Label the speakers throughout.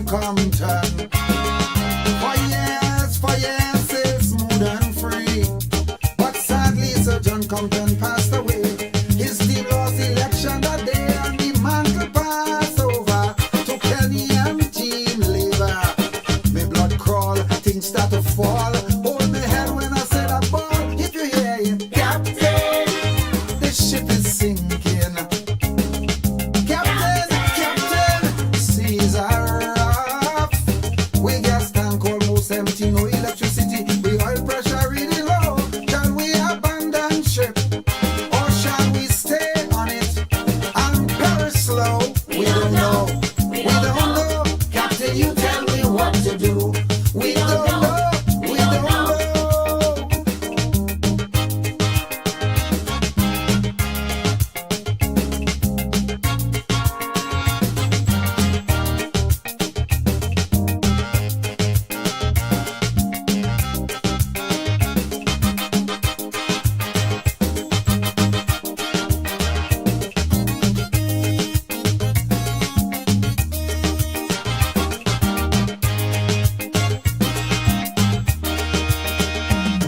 Speaker 1: Compton. For years, it's smooth and free. But sadly, Sir John Compton passed away. His team lost election that day, and the mantle passed over to Kenny and Team Labour. My blood crawl, things start to fall. Hold my head when I say that ball. If you hear it, Captain, the ship is sinking. Captain, seas are rough. We gas tank almost empty, no electricity. The oil pressure really low. Shall we abandon ship, or shall we stay on it and perish slow? We don't know. We don't know. Captain, you tell me what to do. We don't know. We don't know.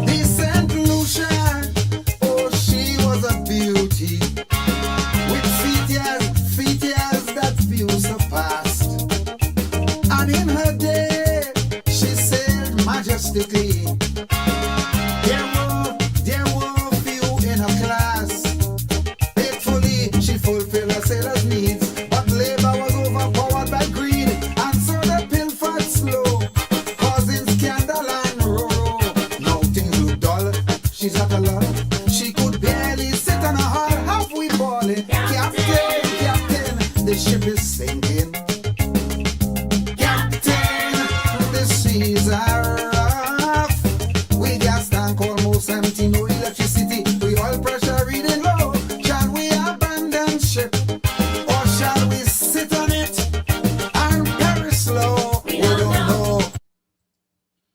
Speaker 1: The St. Lucia, oh, she was a beauty, with features that few surpassed. And in her day, she sailed majestically. There were few in her class. Faithfully, she fulfilled her sailor's needs, but labor was overpowered by greed, and so they pilfered slow, causing scandal and row. Now things look dull. She's at a lull. She could barely sit on a hull. Half we balling. Captain, the ship is sinking. Captain, the seas are rough. We gas tank almost empty, no electricity. We oil pressure reading low. Shall we abandon ship, or shall we sit on it and perish slow? We don't know.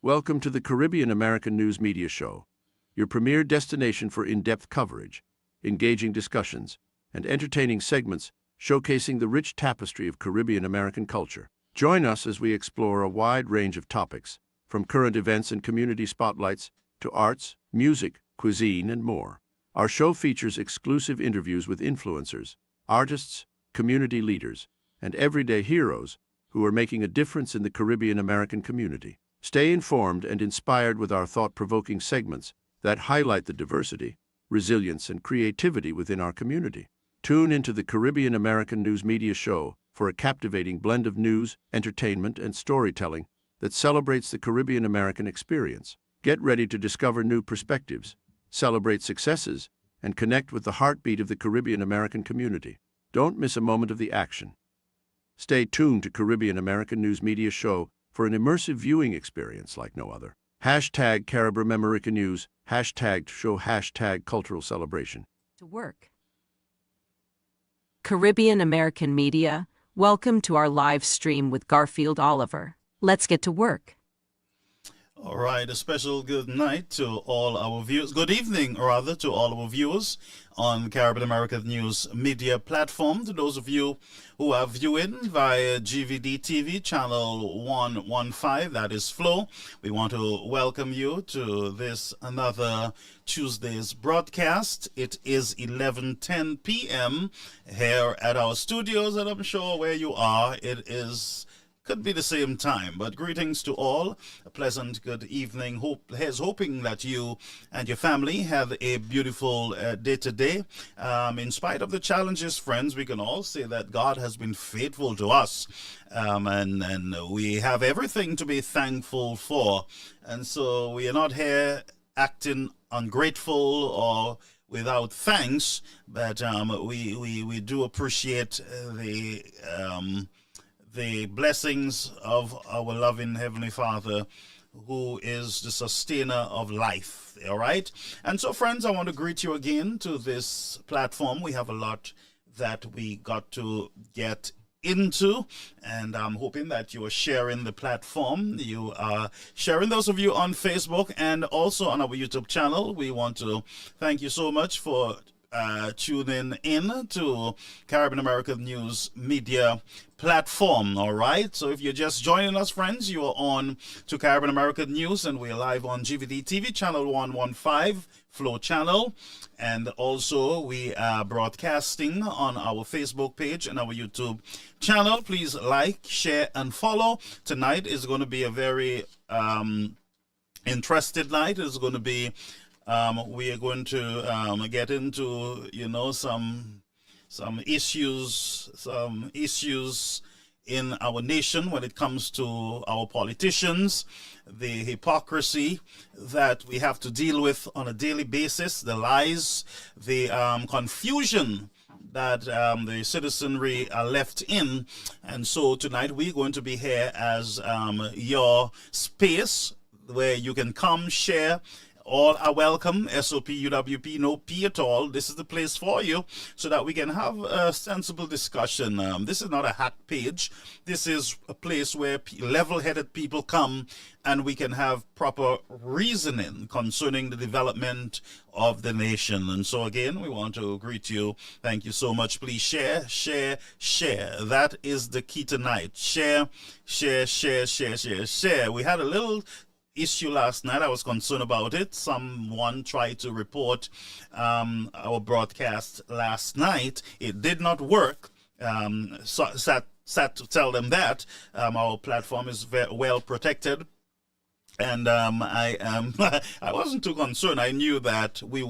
Speaker 2: Welcome to the Caribbean American News Media Show, your premier destination for in-depth coverage, engaging discussions, and entertaining segments showcasing the rich tapestry of Caribbean American culture. Join us as we explore a wide range of topics, from current events and community spotlights to arts, music, cuisine, and more. Our show features exclusive interviews with influencers, artists, community leaders, and everyday heroes who are making a difference in the Caribbean American community. Stay informed and inspired with our thought-provoking segments that highlight the diversity, resilience, and creativity within our community. Tune into the Caribbean American News Media Show for a captivating blend of news, entertainment, and storytelling that celebrates the Caribbean American experience. Get ready to discover new perspectives, celebrate successes, and connect with the heartbeat of the Caribbean American community. Don't miss a moment of the action. Stay tuned to Caribbean American News Media Show for an immersive viewing experience like no other. Hashtag Caribbean American News, hashtag show, hashtag cultural celebration.
Speaker 3: To work. Caribbean American Media, welcome to our live stream with Garfield Oliver. Let's get to work.
Speaker 4: All right, a special good night to all our viewers. Good evening, rather, to all our viewers on Caribbean American News Media platform. To those of you who are viewing via GVD TV channel 115, that is Flow, we want to welcome you to this another Tuesday's broadcast. It is 11:10 p.m. here at our studios, and I'm sure where you are, it is could be the same time, but greetings to all. A pleasant good evening. Hoping that you and your family have a beautiful day today. In spite of the challenges, friends, we can all say that God has been faithful to us, and we have everything to be thankful for. And so we are not here acting ungrateful or without thanks, but we do appreciate the blessings of our loving Heavenly Father, who is the sustainer of life. All right? And so, friends, I want to greet you again to this platform. We have a lot that we got to get into, and I'm hoping that you are sharing the platform. You are sharing, those of you on Facebook and also on our YouTube channel. We want to thank you so much for tuning in to Caribbean American News Media platform. All right, so if you're just joining us, friends, you are on to Caribbean American News, and we're live on GVD TV channel 115 Flow channel, and also we are broadcasting on our Facebook page and our YouTube channel. Please like, share, and follow. Tonight is going to be a very interesting night. It's going to be we are going to get into, you know, some issues in our nation when it comes to our politicians, the hypocrisy that we have to deal with on a daily basis, the lies, the confusion that the citizenry are left in. And so tonight we're going to be here as your space where you can come, share. All are welcome. Slp Uwp, no P at all. This is the place for you so that we can have a sensible discussion. This is not a hack page. This is a place where level-headed people come and we can have proper reasoning concerning the development of the nation. And so again, we want to greet you. Thank you so much. Please share, share, share. That is the key tonight. Share, share, share, share, share, share. We had a little issue last night. I was concerned about it. Someone tried to report our broadcast last night. It did not work. Sad to tell them that our platform is very well protected. And I wasn't too concerned. I knew that we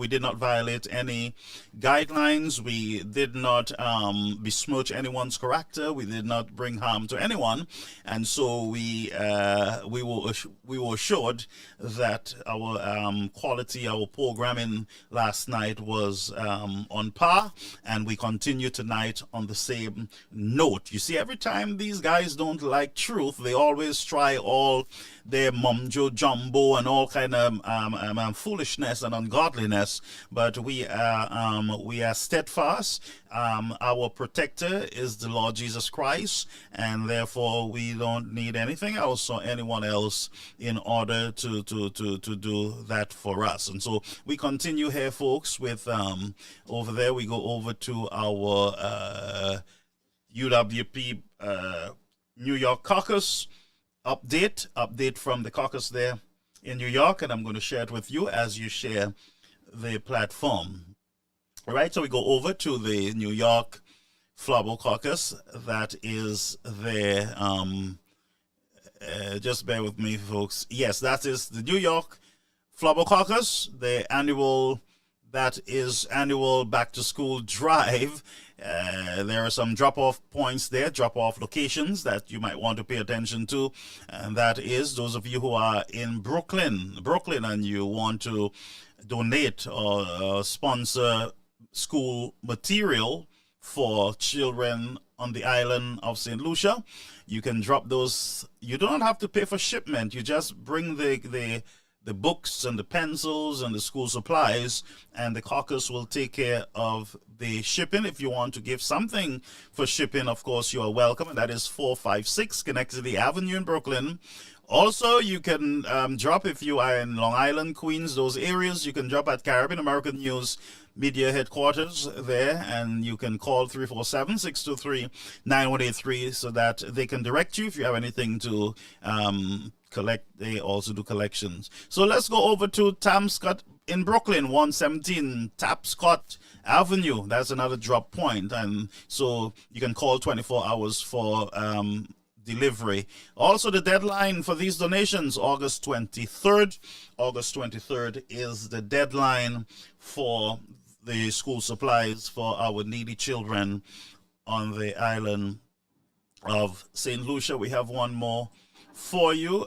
Speaker 4: did not violate any guidelines. We did not besmirch anyone's character. We did not bring harm to anyone, and so we were assured that our quality, our programming last night was on par, and we continue tonight on the same note. You see, every time these guys don't like truth, they always try all their mumjo jumbo and all kind of foolishness and ungodliness. But we are steadfast. Our protector is the Lord Jesus Christ, and therefore we don't need anything else or anyone else in order to do that for us. And so we continue here, folks, with over there we go over to our UWP New York Caucus update from the caucus there in New York, and I'm going to share it with you as you share the platform. All right, so we go over to the New York Flabo Caucus. That is there. Just bear with me, folks. Yes, that is the New York Flabo Caucus, the annual back to school drive. There are some drop-off points there, drop-off locations that you might want to pay attention to, and that is those of you who are in Brooklyn, and you want to donate or sponsor school material for children on the island of St. Lucia. You can drop those. You don't have to pay for shipment. You just bring the books and the pencils and the school supplies, and the caucus will take care of the shipping. If you want to give something for shipping, of course, you are welcome, and that is 456 Schenectady Avenue in Brooklyn. Also, you can drop if you are in Long Island, Queens, those areas. You can drop at Caribbean American News Media Headquarters there, and you can call 347-623-9183 so that they can direct you if you have anything to collect. They also do collections. So let's go over to Tamscott in Brooklyn, 117 Tapscott Avenue. That's another drop point, and so you can call 24 hours for delivery. Also, the deadline for these donations, August 23rd. August 23rd is the deadline for the school supplies for our needy children on the island of St. Lucia. We have one more for you.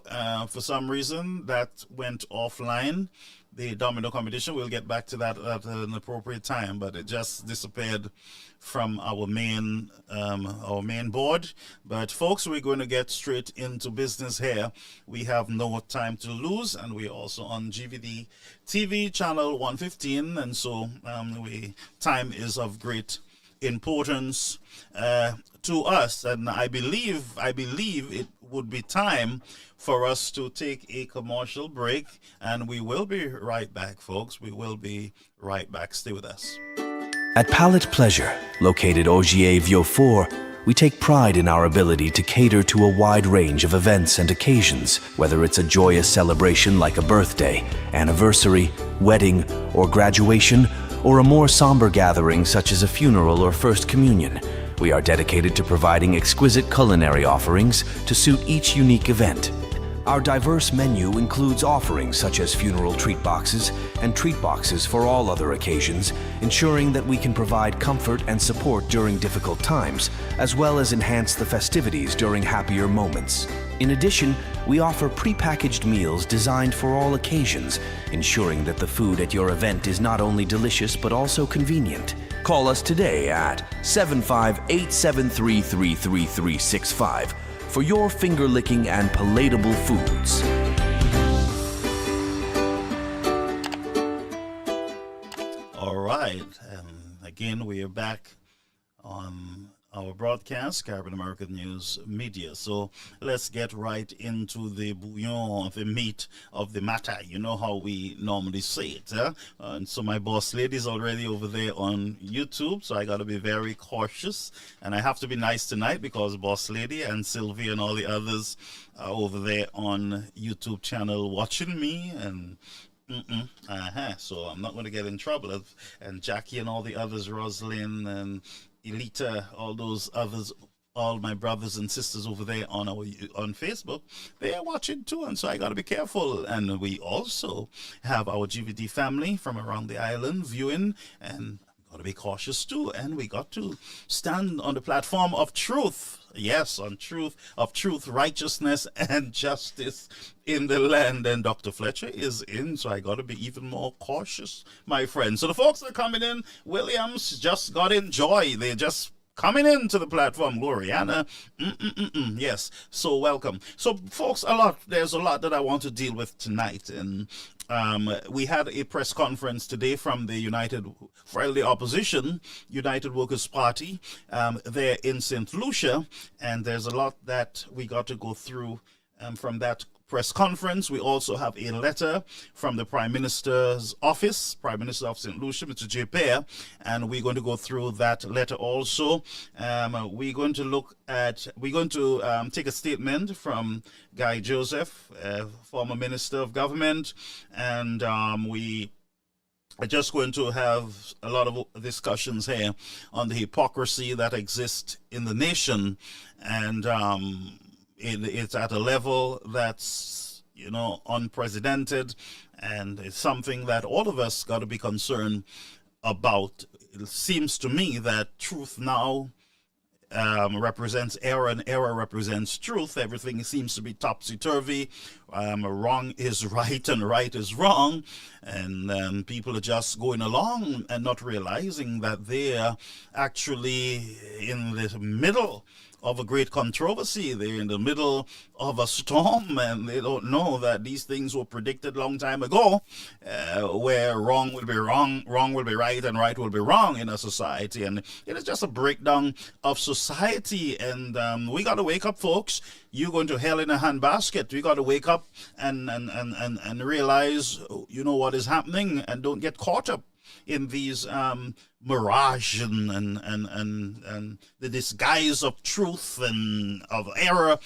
Speaker 4: For some reason, that went offline. The domino competition, we'll get back to that at an appropriate time, but it just disappeared from our main board. But folks, we're going to get straight into business here. We have no time to lose, and we're also on GVD TV channel 115, and so time is of great importance to us. And I believe it would be time for us to take a commercial break, and we will be right back, folks. We will be right back. Stay with us.
Speaker 5: At Palette Pleasure, located Ogier Vieux Fort, we take pride in our ability to cater to a wide range of events and occasions, whether it's a joyous celebration like a birthday, anniversary, wedding, or graduation, or a more somber gathering such as a funeral or first communion. We are dedicated to providing exquisite culinary offerings to suit each unique event. Our diverse menu includes offerings such as funeral treat boxes and treat boxes for all other occasions, ensuring that we can provide comfort and support during difficult times, as well as enhance the festivities during happier moments. In addition, we offer prepackaged meals designed for all occasions, ensuring that the food at your event is not only delicious but also convenient. Call us today at 758-733-3365 for your finger-licking and palatable foods.
Speaker 4: All right, again, we are back on our broadcast, Caribbean American News Media. So let's get right into the bouillon, the meat of the matter. You know how we normally say it. And so my boss lady is already over there on YouTube, so I got to be very cautious. And I have to be nice tonight because boss lady and Sylvia and all the others are over there on YouTube channel watching me. And so I'm not going to get in trouble. And Jackie and all the others, Rosalind and Elita, all those others, all my brothers and sisters over there on Facebook, they are watching too, and so I got to be careful. And we also have our GVD family from around the island viewing, and got to be cautious too. And we got to stand on the platform of truth. Yes, on truth, righteousness, and justice in the land. And Dr. Fletcher is in, so I got to be even more cautious, my friend. So the folks that are coming in, Williams just got in Joy. They're just coming into the platform. Gloriana, yes. So welcome. So folks, there's a lot that I want to deal with tonight. And we had a press conference today from the opposition, United Workers' Party, there in St. Lucia, and there's a lot that we got to go through from that press conference. We also have a letter from the Prime Minister's office, Prime Minister of St. Lucia, Mr. J. Pear, and we're going to go through that letter also. We're going to take a statement from Guy Joseph, former Minister of Government, and we are just going to have a lot of discussions here on the hypocrisy that exists in the nation, and it's at a level that's, unprecedented, and it's something that all of us got to be concerned about. It seems to me that truth now represents error, and error represents truth. Everything seems to be topsy-turvy. Wrong is right and right is wrong, and people are just going along and not realizing that they're actually in the middle of a great controversy. They're in the middle of a storm, and they don't know that these things were predicted a long time ago, where wrong will be wrong, wrong will be right, and right will be wrong in a society. And it is just a breakdown of society, and we got to wake up, folks. You're going to hell in a handbasket. We got to wake up and realize, what is happening, and don't get caught up in these mirage and the disguise of truth and of error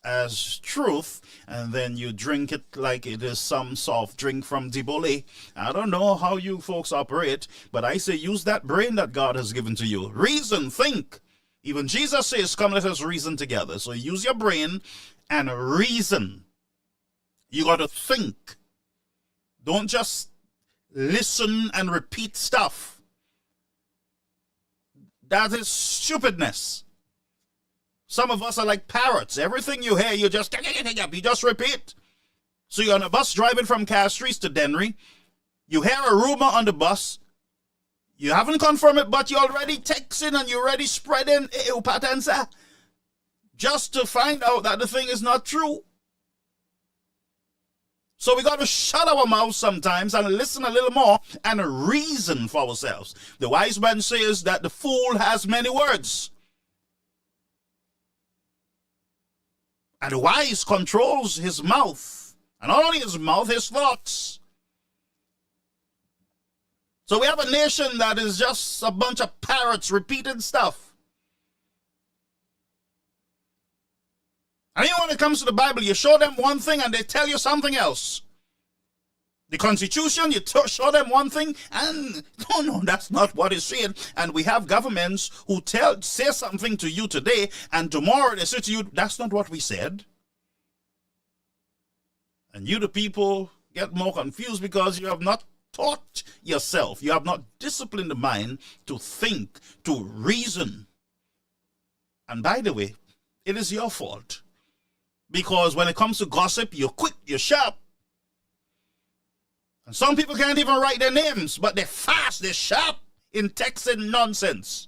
Speaker 4: as truth, and then you drink it like it is some soft drink from Dibole. I don't know how you folks operate, but I say use that brain that God has given to you. Reason, think. Even Jesus says, come, let us reason together. So use your brain and reason. You got to think. Don't just listen and repeat stuff. That is stupidness. Some of us are like parrots. Everything you hear, you just repeat. So you're on a bus driving from Castries to Dennery. You hear a rumor on the bus. You haven't confirmed it, but you already texting and you already spreading patensa just to find out that the thing is not true. So we got to shut our mouths sometimes and listen a little more and reason for ourselves. The wise man says that the fool has many words. And the wise controls his mouth. And not only his mouth, his thoughts. So we have a nation that is just a bunch of parrots repeating stuff. And even when it comes to the Bible, you show them one thing and they tell you something else. The Constitution, you show them one thing and no, that's not what it's saying. And we have governments who say something to you today and tomorrow they say to you, that's not what we said. And you, the people, get more confused because you have not taught yourself. You have not disciplined the mind to think, to reason. And by the way, it is your fault. Because when it comes to gossip, you're quick, you're sharp. And some people can't even write their names, but they're fast, they're sharp in texting nonsense.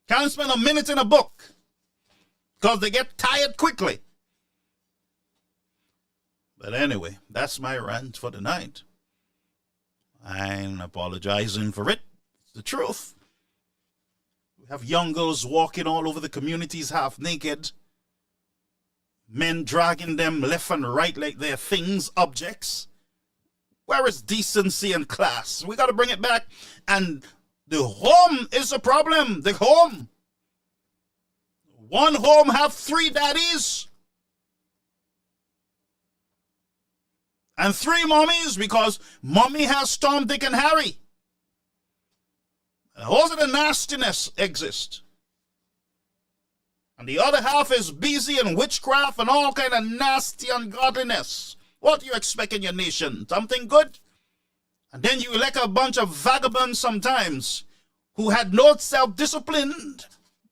Speaker 4: Can't spend a minute in a book because they get tired quickly. But anyway, that's my rant for tonight. I'm apologizing for it. It's the truth. We have young girls walking all over the communities half naked. Men dragging them left and right like they're things, objects. Where is decency and class? We got to bring it back. And the home is a problem. The home. One home have 3 daddies. And 3 mommies because mommy has Tom, Dick, and Harry. Those are the nastiness exist. And the other half is busy in witchcraft and all kind of nasty ungodliness. What do you expect in your nation? Something good? And then you elect a bunch of vagabonds sometimes who had no self-discipline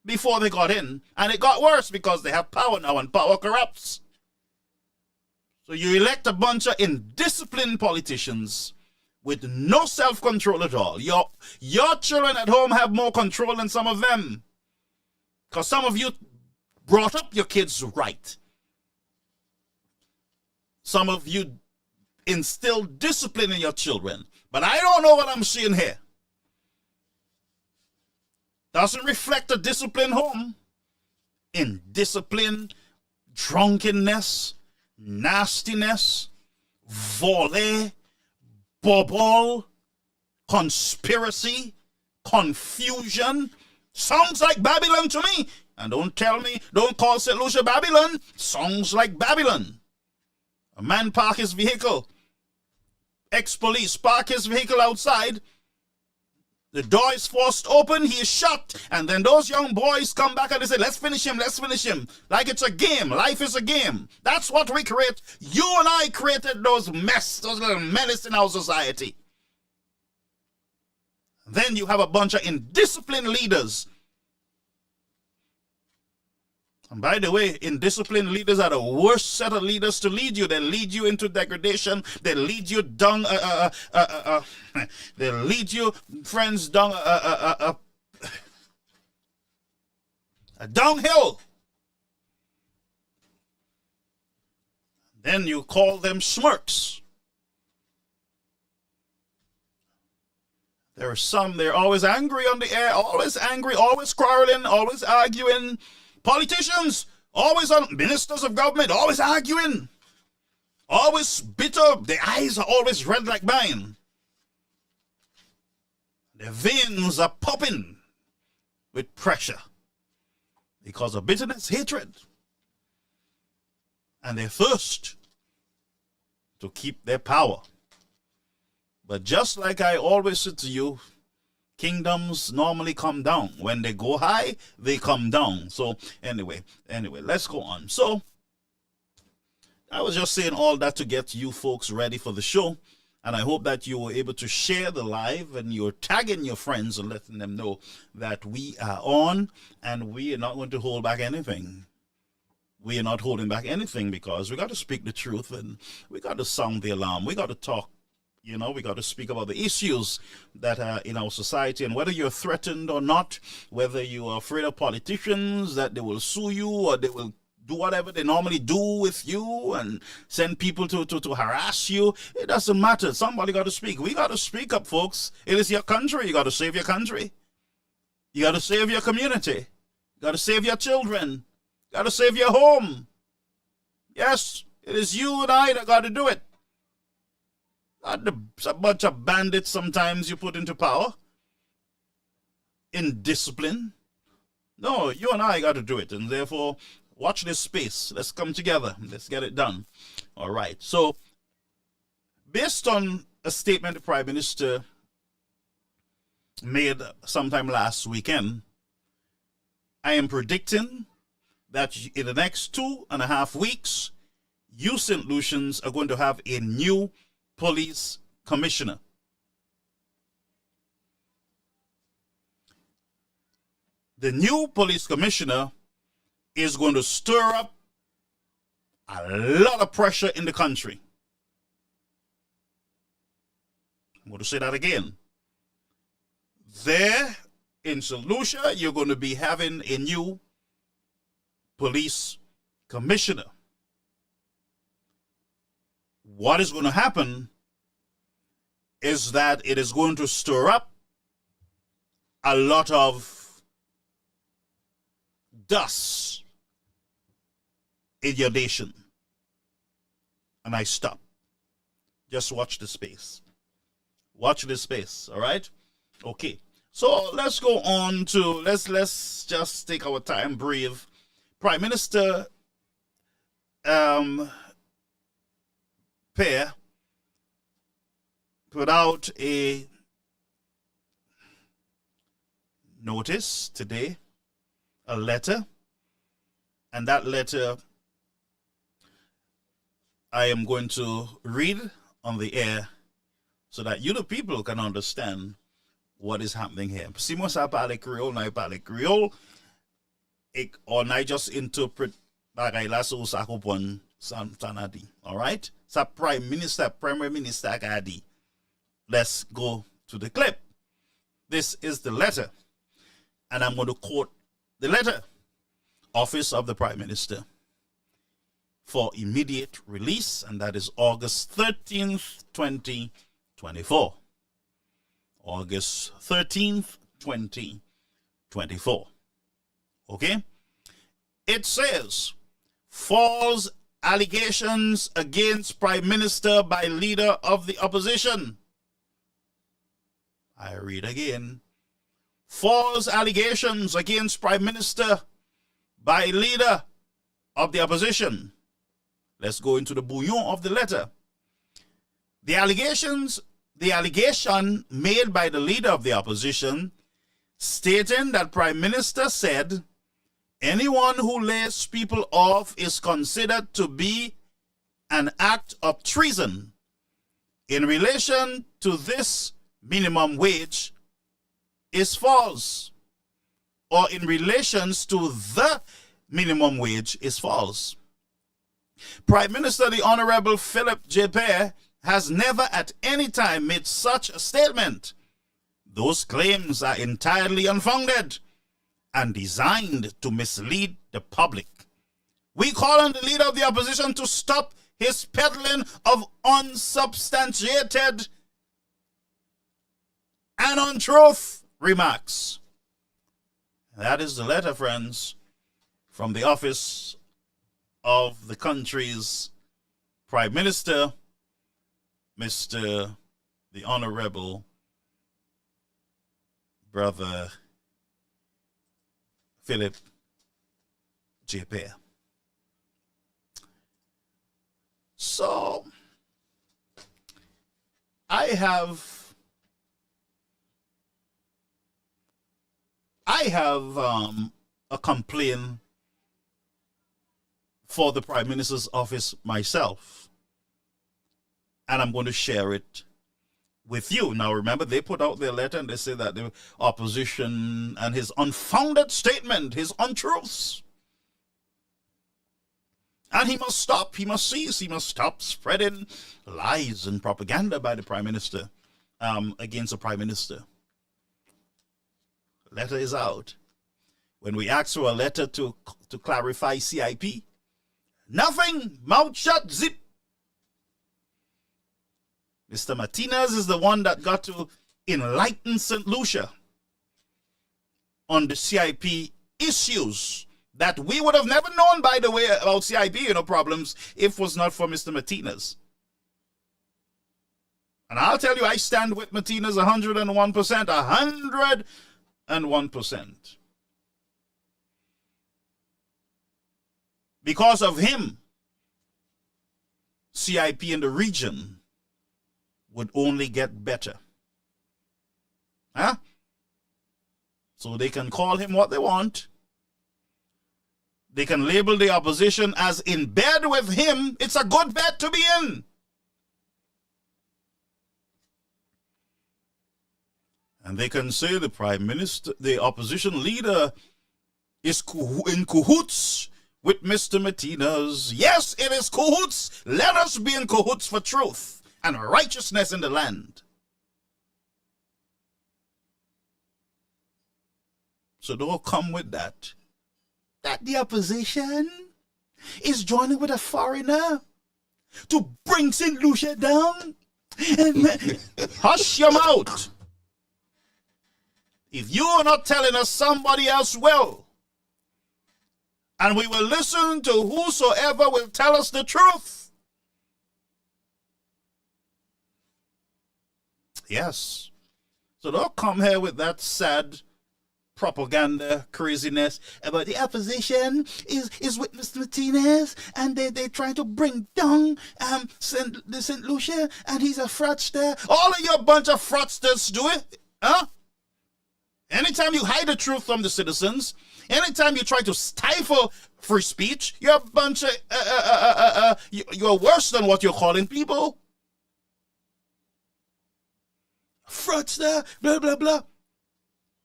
Speaker 4: before they got in. And it got worse because they have power now and power corrupts. So you elect a bunch of indisciplined politicians with no self-control at all. Your children at home have more control than some of them. Because some of you brought up your kids right. Some of you instilled discipline in your children. But I don't know what I'm seeing here. Doesn't reflect a disciplined home. Indiscipline, drunkenness, nastiness, volley, bubble, conspiracy, confusion. Sounds like Babylon to me. And don't call St. Lucia Babylon. Sounds like Babylon. A man park his vehicle. Ex-police park his vehicle outside. The door is forced open, he is shot. And then those young boys come back and they say, let's finish him. Like it's a game. Life is a game. That's what we create. You and I created those little menace in our society. Then you have a bunch of indisciplined leaders. And by the way, indisciplined leaders are the worst set of leaders to lead you. They lead you into degradation. They lead you down. They lead you, friends, down a downhill. Then you call them smirks. There are some, they're always angry on the air, always angry, always quarreling, always arguing. Politicians, always on ministers of government, always arguing. Always bitter. Their eyes are always red like mine. Their veins are popping with pressure because of bitterness, hatred. And they thirst to keep their power. But just like I always say to you, kingdoms normally come down. When they go high, they come down. So anyway, let's go on. So I was just saying all that to get you folks ready for the show. And I hope that you were able to share the live and you're tagging your friends and letting them know that we are on and we are not going to hold back anything. We are not holding back anything because we got to speak the truth and we got to sound the alarm. We got to talk. You know, we got to speak about the issues that are in our society and whether you're threatened or not, whether you are afraid of politicians, that they will sue you or they will do whatever they normally do with you and send people to harass you. It doesn't matter. Somebody got to speak. We got to speak up, folks. It is your country. You got to save your country. You got to save your community. You got to save your children. You got to save your home. Yes, it is you and I that got to do it. Not a bunch of bandits sometimes you put into power. In discipline. No, you and I got to do it. And therefore, watch this space. Let's come together. Let's get it done. All right. So, based on a statement the Prime Minister made sometime last weekend, I am predicting that in the next 2.5 weeks, you St. Lucians are going to have a new police commissioner. The new police commissioner is going to stir up a lot of pressure in the country. I'm going to say that again. There in St. Lucia, you're going to be having a new police commissioner. What is going to happen is that it is going to stir up a lot of dust in your nation. And I stop. Just watch the space. Watch this space, all right? Okay. So let's go on to, let's just take our time, breathe. Prime Minister Pear put out a notice today, a letter, and that letter I am going to read on the air so that you the people can understand what is happening here. Si mo sa pale Creole, na pale Creole, or na just interpret bagay la so sa kupon sanadi. All right? Sa Prime Minister Kadi. Let's go to the clip. This is the letter, and I'm going to quote the letter. Office of the Prime Minister for immediate release, and that is August 13th, 2024. August 13th, 2024. Okay? It says, false allegations against Prime Minister by leader of the opposition. I read again. False allegations against Prime Minister by leader of the opposition. Let's go into the bouillon of the letter. The allegation made by the leader of the opposition stating that Prime Minister said anyone who lays people off is considered to be an act of treason in relation to this minimum wage is false, or in relations to the minimum wage is false. Prime Minister the Honorable Philip Uwp has never at any time made such a statement. Those claims are entirely unfounded and designed to mislead the public. We call on the leader of the opposition to stop his peddling of unsubstantiated and untruth remarks. That is the letter, friends, from the office of the country's Prime Minister, Mr. the Honorable Brother Philip Uwp. So, I have a complaint for the Prime Minister's office myself, and I'm going to share it with you. Now, remember, they put out their letter and they say that the opposition and his unfounded statement, his untruths, and he must stop, he must cease, he must stop spreading lies and propaganda by the Prime Minister against the Prime Minister. Letter is out. When we asked for a letter to clarify CIP, Nothing. Mouth shut. Zip. Mr. Martinez is the one that got to enlighten St. Lucia on the CIP issues that we would have never known, by the way, about CIP, problems if it was not for Mr. Martinez. And I'll tell you, I stand with Martinez 101%, 101%. Because of him, CIP in the region would only get better. Huh? So they can call him what they want. They can label the opposition as in bed with him. It's a good bed to be in. And they can say the prime minister, the opposition leader, is in cahoots with Mr. Martinez. Yes, it is cahoots. Let us be in cahoots for truth and righteousness in the land. So don't come with that. That the opposition is joining with a foreigner to bring St. Lucia down. Hush your mouth. If you are not telling us, somebody else will. And we will listen to whosoever will tell us the truth. Yes. So don't come here with that sad propaganda craziness about the opposition is with Mr. Martinez and they're trying to bring down St. Lucia and he's a fraudster. All of you a bunch of fraudsters do it. Huh? Anytime you hide the truth from the citizens, anytime you try to stifle free speech, you're a bunch of you're worse than what you're calling people. Fraudster, blah blah blah.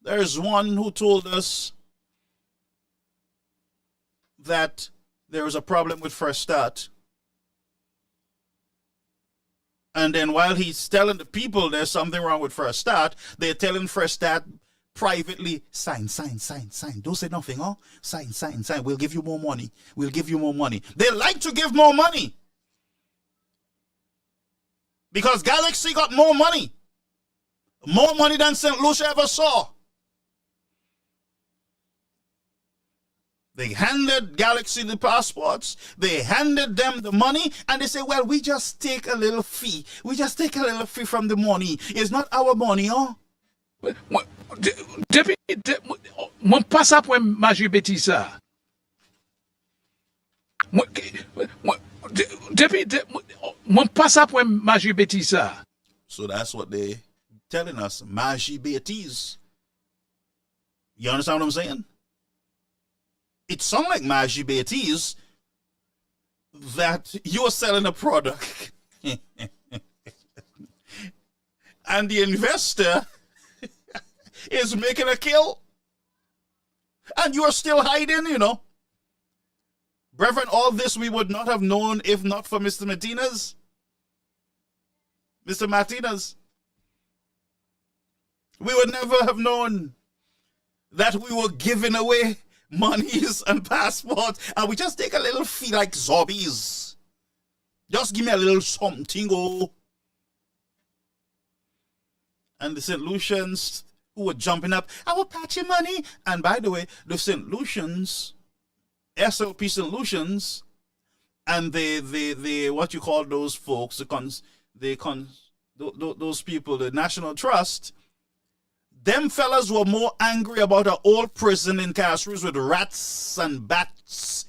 Speaker 4: There's one who told us that there was a problem with Fresh Start. And then while he's telling the people there's something wrong with Fresh Start, they're telling Fresh Start privately, sign. Don't say nothing, huh? Sign. We'll give you more money. They like to give more money. Because Galaxy got more money. More money than St. Lucia ever saw. They handed Galaxy the passports, they handed them the money, and they say, well, we just take a little fee. We just take a little fee from the money. It's not our money, huh?
Speaker 6: Mon pas ça pour manger bêtise ça. Mon pas ça pour manger bêtise ça.
Speaker 4: So that's what they telling us, magie bêtise. You understand what I'm saying? It sounds like magie bêtise that you're selling a product and the investor is making a kill and you're still hiding, Brethren, all this we would not have known if not for Mr. Martinez. Mr. Martinez. We would never have known that we were giving away monies and passports and we just take a little fee like zombies. Just give me a little something, oh. And the St. Lucians who were jumping up, I will patch your money. And by the way, the St. Lucians, SLP St. Lucians, and they what you call those folks, those people, the National Trust, them fellas were more angry about an old prison in Castries with rats and bats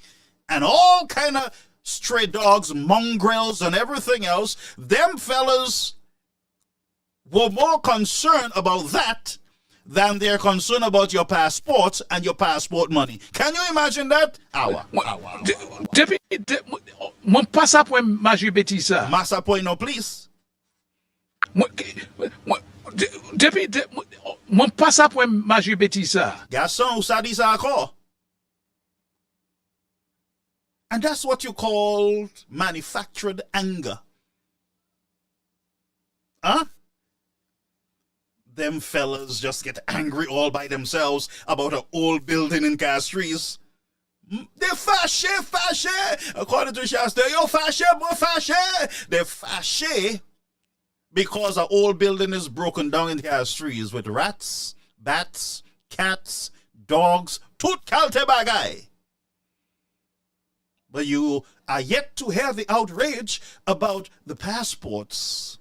Speaker 4: and all kind of stray dogs, mongrels, and everything else. Them fellas were more concerned about that than they're concerned about your passports and your passport money. Can you imagine that?
Speaker 6: Mon pas ça pour manger bêtise ça.
Speaker 4: Massa point no please.
Speaker 6: Mon pas ça pour manger bêtise ça.
Speaker 4: Garçon, ou ça dit ça encore? And that's what you call manufactured anger. Huh? Them fellas just get angry all by themselves about an old building in Castries. They're fâché. According to Shasta, you're fâché. They're fâché because our old building is broken down into has trees with rats, bats, cats, dogs, tout calte bagay. But you are yet to hear the outrage about the passports.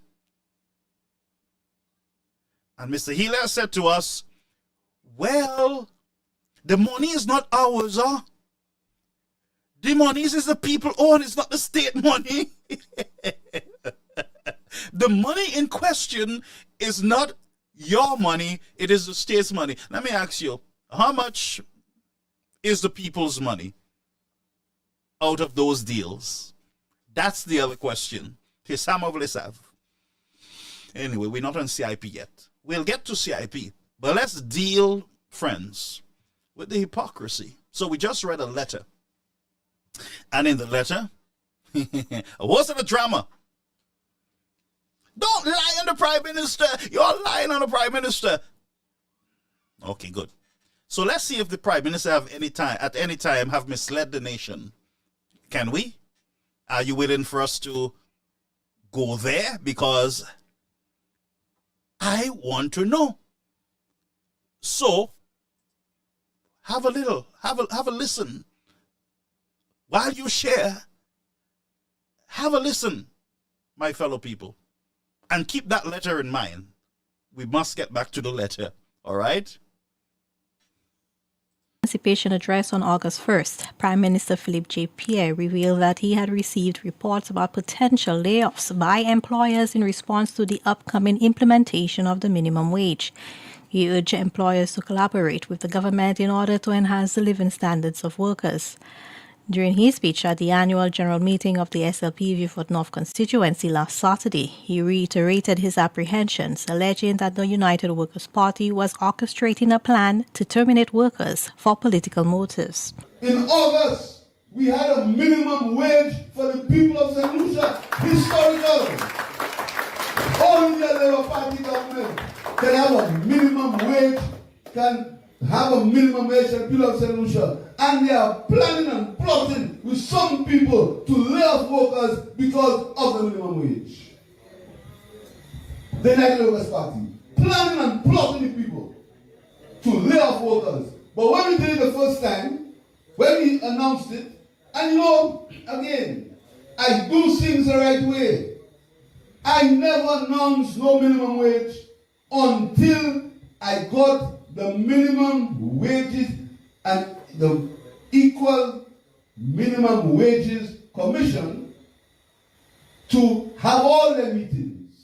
Speaker 4: And Mr. Healer said to us, well, the money is not ours, huh? The money is the people own, it's not the state money. The money in question is not your money, it is the state's money. Let me ask you, how much is the people's money out of those deals? That's the other question. Anyway, we're not on CIP yet. We'll get to CIP, but let's deal, friends, with the hypocrisy. So we just read a letter. And in the letter, what's the drama? Don't lie on the Prime Minister. You're lying on the Prime Minister. Okay, good. So let's see if the Prime Minister at any time have misled the nation. Can we? Are you willing for us to go there? Because I want to know. So have a listen. While you share, have a listen, my fellow people, and keep that letter in mind. We must get back to the letter, all right?
Speaker 7: Emancipation address on August 1st, Prime Minister Philip J. Pierre revealed that he had received reports about potential layoffs by employers in response to the upcoming implementation of the minimum wage. He urged employers to collaborate with the government in order to enhance the living standards of workers. During his speech at the annual general meeting of the Slp Uwp North constituency last Saturday, he reiterated his apprehensions, alleging that the United Workers' Party was orchestrating a plan to terminate workers for political motives.
Speaker 8: In August, we had a minimum wage for the people of St. Lucia. Historical. Only the Labour Party government can have a minimum wage, can have a minimum wage for the people of St. Lucia. And they are planning and plotting with some people to lay off workers because of the minimum wage. The United Workers' Party planning and plotting with people to lay off workers. But when we did it the first time, when we announced it, and you know, again, I do things the right way. I never announced no minimum wage until I got the minimum wages and the Equal Minimum Wages Commission to have all their meetings,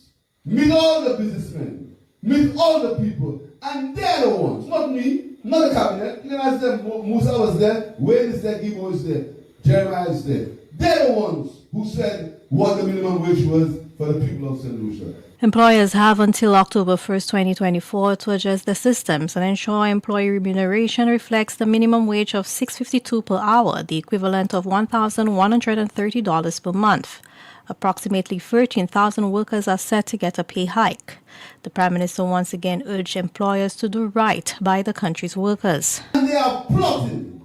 Speaker 8: meet all the businessmen, meet all the people, and they're the ones, not me, not the cabinet. You can ask them, Musa was there, Wayne is there, Gibo is there, Jeremiah is there. They're the ones who said what the minimum wage was for the people of St. Lucia.
Speaker 7: Employers have until October 1st, 2024 to adjust the systems and ensure employee remuneration reflects the minimum wage of $6.52 per hour, the equivalent of $1,130 per month. Approximately 13,000 workers are set to get a pay hike. The Prime Minister once again urged employers to do right by the country's workers.
Speaker 8: And they are plotting.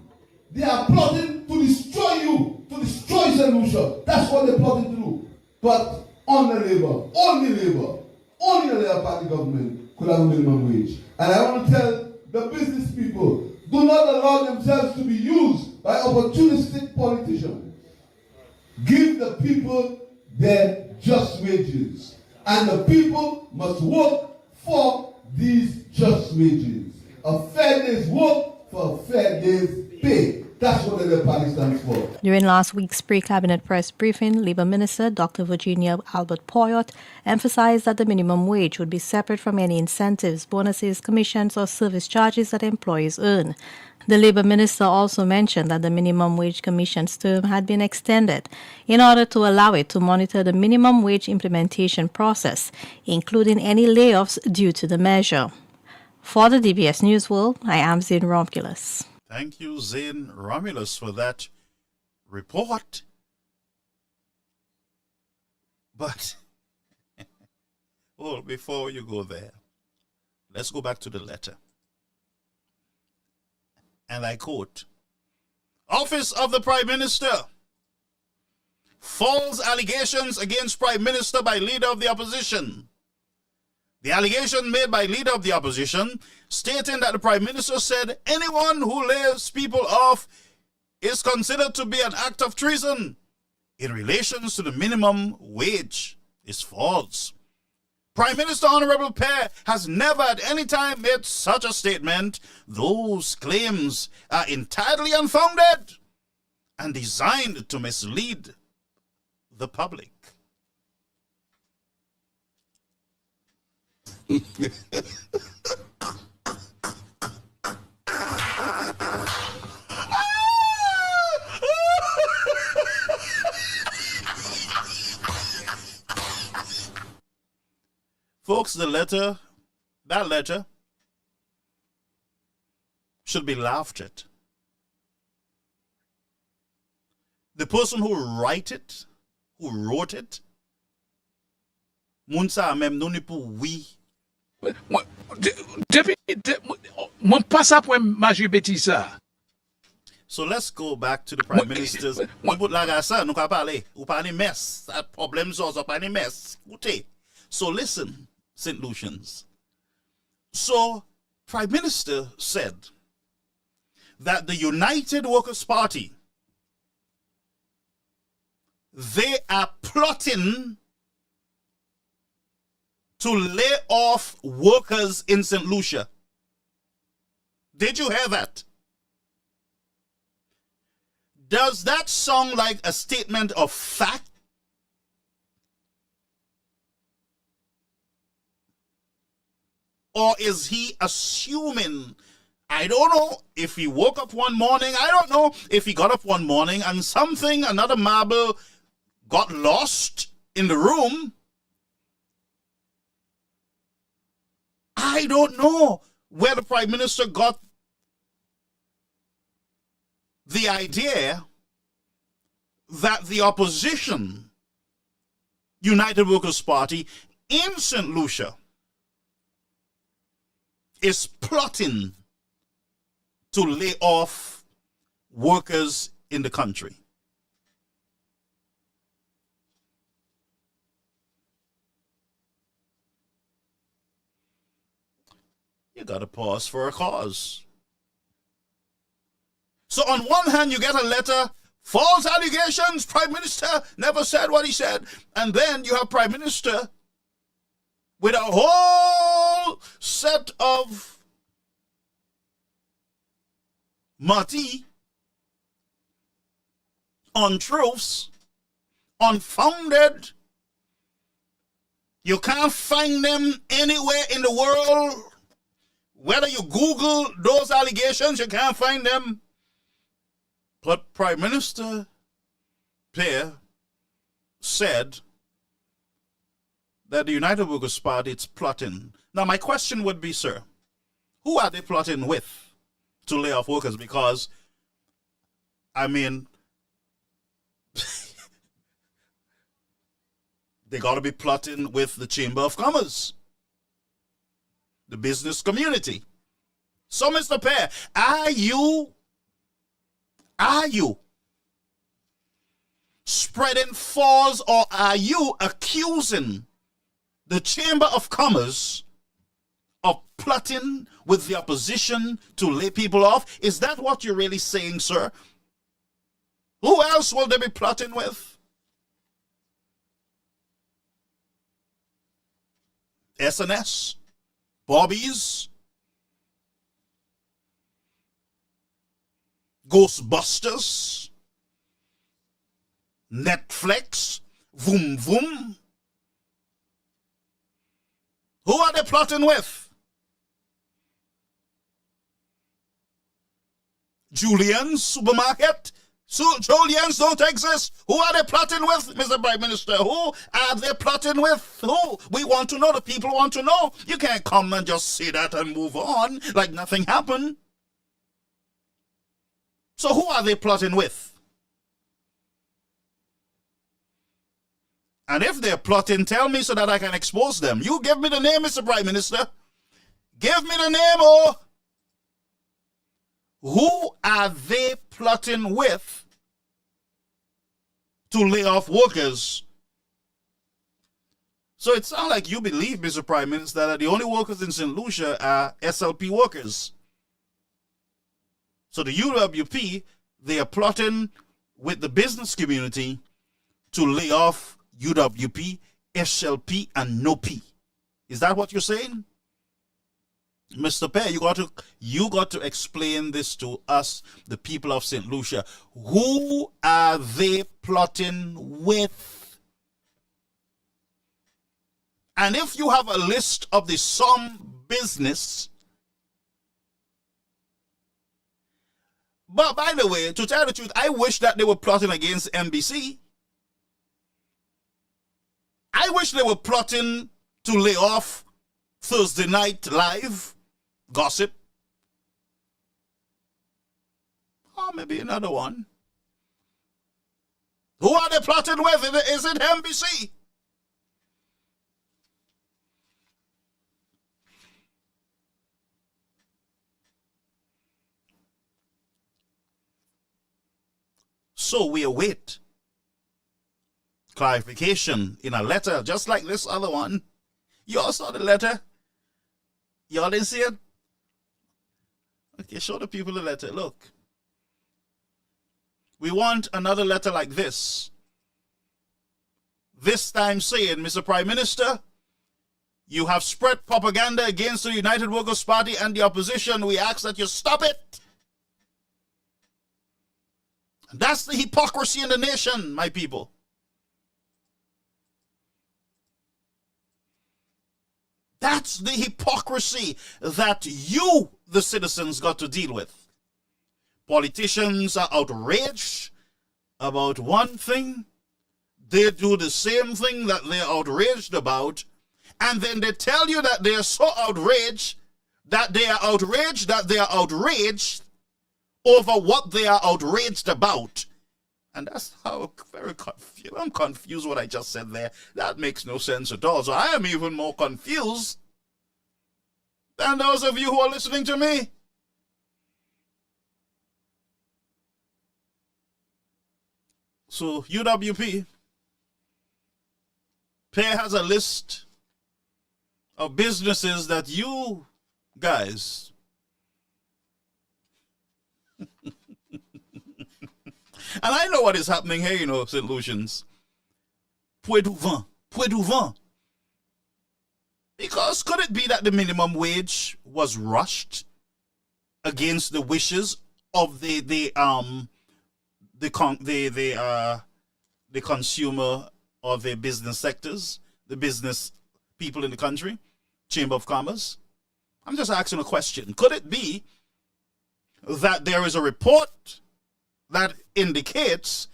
Speaker 8: They are plotting to destroy you, to destroy St. Lucia. That's what they're plotting to do. But on the only the Labour Party government could have a minimum wage. And I want to tell the business people, do not allow themselves to be used by opportunistic politicians. Give the people their just wages. And the people must work for these just wages. A fair day's work for a fair day's pay. That's what the Labour Party stands for.
Speaker 7: During last week's pre-cabinet press briefing, Labour Minister Dr. Virginia Albert Poyot emphasized that the minimum wage would be separate from any incentives, bonuses, commissions, or service charges that employees earn. The Labour Minister also mentioned that the Minimum Wage Commission's term had been extended in order to allow it to monitor the minimum wage implementation process, including any layoffs due to the measure. For the DBS News World, I am Zane Romulus.
Speaker 4: Thank you, Zane Romulus, for that report. But, well, before you go there, let's go back to the letter. And I quote, Office of the Prime Minister. False allegations against Prime Minister by leader of the opposition. The allegation made by leader of the opposition stating that the Prime Minister said anyone who lays people off is considered to be an act of treason in relation to the minimum wage is false. Prime Minister Honorable Pear has never at any time made such a statement. Those claims are entirely unfounded and designed to mislead the public. Folks, that letter should be laughed at. The person who wrote it, Munsa mem noni pou oui.
Speaker 6: Mwen pas ap wè Majou beti sa.
Speaker 4: So let's go back to the Prime Minister's. Mwen bout laga sa, nou ka pale. Ou pa ni mess. That problem so pa ni mess. Koute. So listen, St. Lucians. So, Prime Minister said that the United Workers' Party, they are plotting to lay off workers in St. Lucia. Did you hear that? Does that sound like a statement of fact? Or is he assuming? I don't know if he woke up one morning. I don't know if he got up one morning and another marble got lost in the room. I don't know where the Prime Minister got the idea that the opposition, United Workers' Party in St. Lucia, is plotting to lay off workers in the country. You got to pause for a cause. So on one hand, you get a letter, false allegations, Prime Minister never said what he said, and then you have Prime Minister with a whole set of untruths, unfounded. You can't find them anywhere in the world. Whether you Google those allegations, you can't find them. But Prime Minister Pear said that the United Workers' Party is plotting. Now, my question would be, sir, who are they plotting with to lay off workers? Because, I mean, they got to be plotting with the Chamber of Commerce, the business community. So, Mr. Pear, are you spreading false, or are you accusing the Chamber of Commerce of plotting with the opposition to lay people off? Is that what you're really saying, sir? Who else will they be plotting with? SNS? Bobbies? Ghostbusters? Netflix? Vroom Vroom? Who are they plotting with? Julian's supermarket? Julian's don't exist. Who are they plotting with, Mr. Prime Minister? Who are they plotting with? Who? We want to know. The people want to know. You can't come and just say that and move on like nothing happened. So who are they plotting with? And if they're plotting, tell me so that I can expose them. You give me the name, Mr. Prime Minister. Give me the name, or who are they plotting with to lay off workers. So it sounds like you believe, Mr. Prime Minister, that the only workers in St. Lucia are SLP workers. So the UWP, they are plotting with the business community to lay off UWP, SLP, and NOP. Is that what you're saying? Mr. Pear, you got to explain this to us, the people of St. Lucia. Who are they plotting with? And if you have a list of the some business, but by the way, to tell the truth, I wish that they were plotting against NBC. I wish they were plotting to lay off Thursday Night Live, Gossip, or maybe another one. Who are they plotting with? Is it NBC? So we await clarification in a letter, just like this other one. You all saw the letter? Y'all didn't see it? Okay, show the people the letter. Look. We want another letter like this. This time saying, Mr. Prime Minister, you have spread propaganda against the United Workers' Party and the opposition. We ask that you stop it. That's the hypocrisy in the nation, my people. That's the hypocrisy that you, the citizens, got to deal with. Politicians are outraged about one thing. They do the same thing that they're outraged about. And then they tell you that they're so outraged that they are outraged outraged over what they are outraged about. And that's how very confused. I'm confused what I just said there. That makes no sense at all. So I am even more confused than those of you who are listening to me. So UWP, Pear has a list of businesses that you guys and I know what is happening here, St. Lucians. Point du vent. Point du vent. Because could it be that the minimum wage was rushed against the wishes of the consumer or the business sectors, the business people in the country, Chamber of Commerce? I'm just asking a question. Could it be that there is a report that indicates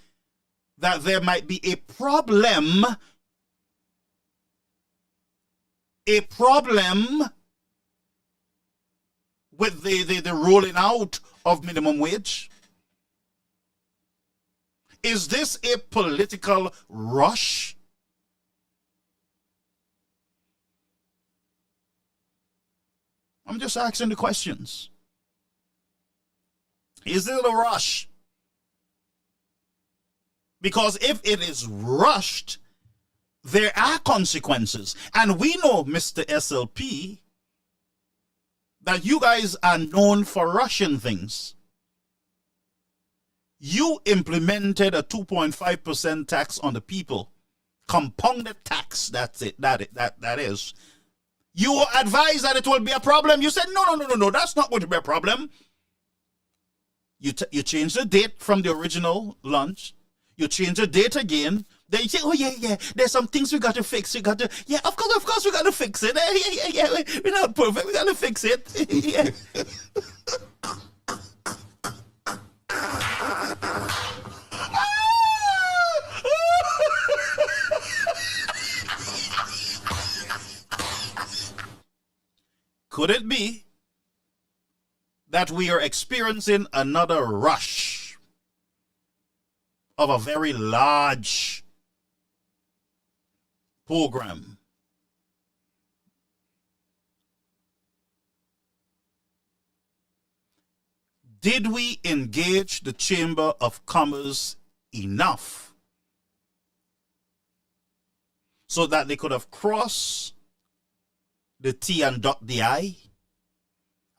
Speaker 4: that there might be a problem with the rolling out of minimum wage? Is this a political rush? I'm just asking the questions. Is it a rush? Because if it is rushed, there are consequences. And we know, Mr. SLP, that you guys are known for rushing things. You implemented a 2.5% tax on the people. Compounded tax, that's it. That is. You were advised that it will be a problem. You said, no, that's not going to be a problem. You changed the date from the original launch. You change the date again. Then you say, oh, yeah, there's some things we got to fix. Of course we got to fix it. Yeah, we're not perfect. We got to fix it. Yeah. Could it be that we are experiencing another rush of a very large program? Did we engage the Chamber of Commerce enough so that they could have crossed the T and dot the I?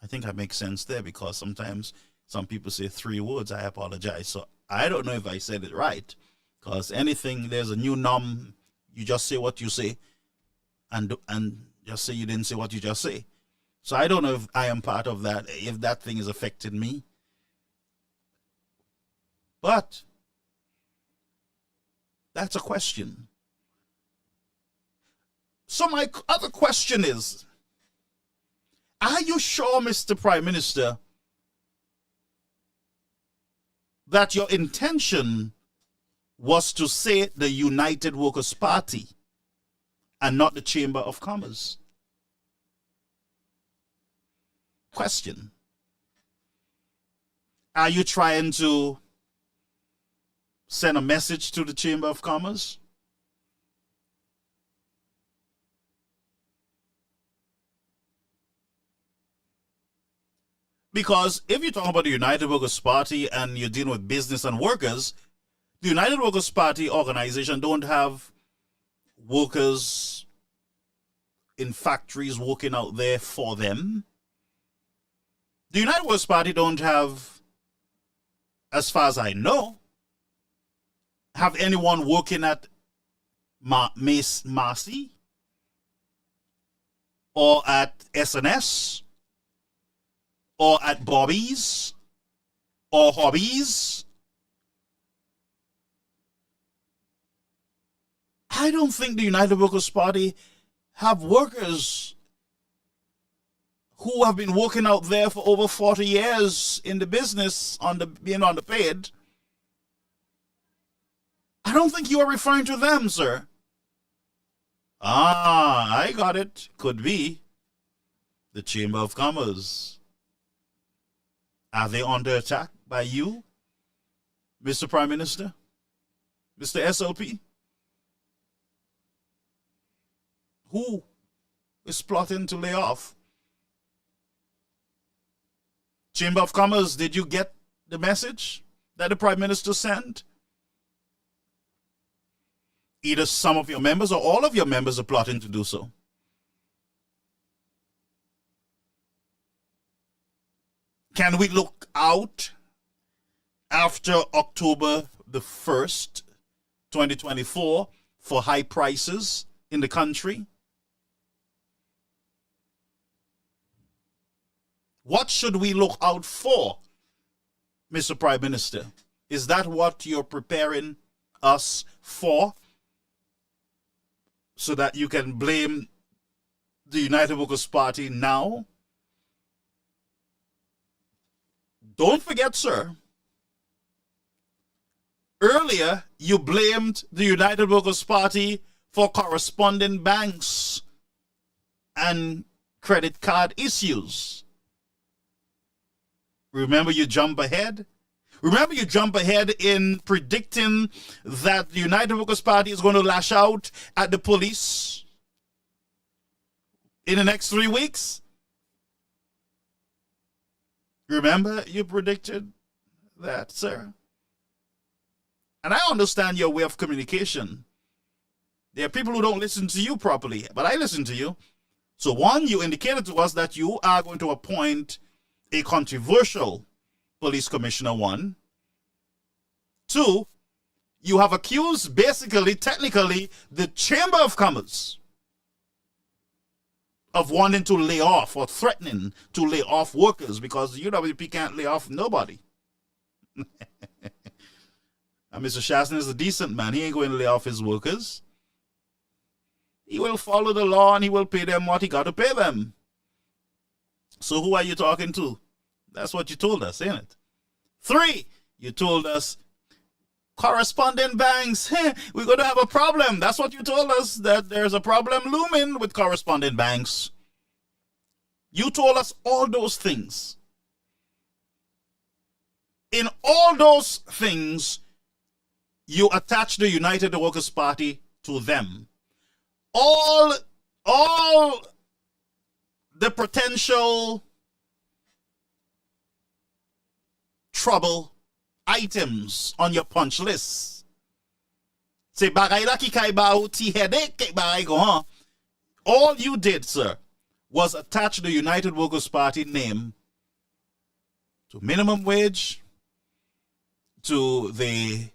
Speaker 4: I think that makes sense there, because sometimes some people say 3 words. I apologize. So I don't know if I said it right, because anything, there's a new norm. You just say what you say and just say you didn't say what you just say. So I don't know if I am part of that, if that thing has affected me. But that's a question. So my other question is, are you sure, Mr. Prime Minister, that your intention was to say the United Workers' Party and not the Chamber of Commerce? Question. Are you trying to send a message to the Chamber of Commerce? Because if you're talking about the United Workers' Party and you're dealing with business and workers, the United Workers' Party organization don't have workers in factories working out there for them. The United Workers' Party don't have, as far as I know, have anyone working at Marcy or at SNS or at Bobby's or Hobbies. I don't think the United Workers' Party have workers who have been working out there for over 40 years in the business being underpaid. I don't think you are referring to them, sir. Ah, I got it. Could be the Chamber of Commerce. Are they under attack by you, Mr. Prime Minister? Mr. SLP? Who is plotting to lay off? Chamber of Commerce, did you get the message that the Prime Minister sent? Either some of your members or all of your members are plotting to do so. Can we look out after October the 1st, 2024, for high prices in the country? What should we look out for, Mr. Prime Minister? Is that what you're preparing us for? So that you can blame the United Workers' Party now? Don't forget, sir, earlier you blamed the United Workers' Party for corresponding banks and credit card issues. Remember, you jump ahead? Remember, you jump ahead in predicting that the United Workers' Party is going to lash out at the police in the next 3 weeks? Remember, you predicted that, sir? And I understand your way of communication. There are people who don't listen to you properly, but I listen to you. So one, you indicated to us that you are going to appoint a controversial police commissioner. 1. 2, you have accused, basically, technically, the Chamber of Commerce of wanting to lay off or threatening to lay off workers, because the UWP can't lay off nobody. And Mr. Shaston is a decent man. He ain't going to lay off his workers. He will follow the law and he will pay them what he got to pay them. So who are you talking to? That's what you told us, ain't it? 3, you told us correspondent banks, we're going to have a problem. That's what you told us, that there's a problem looming with correspondent banks. You told us all those things. In all those things, you attach the United Workers' Party to them. All the potential trouble items on your punch list. Say bagay la ki kay ba ou ti headache kay bagay go on. All you did, sir, was attach the United Workers' Party name to minimum wage, to the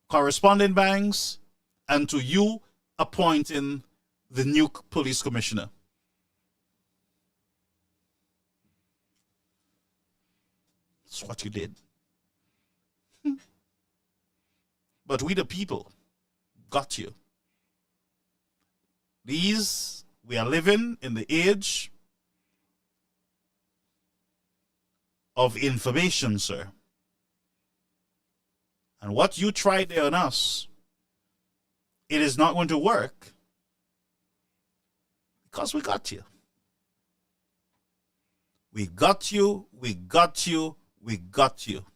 Speaker 4: corresponding banks, and to you appointing the new police commissioner. That's what you did. But we the people got you. We are living in the age of information, sir. And what you tried there on us, it is not going to work because we got you. We got you, we got you, we got you.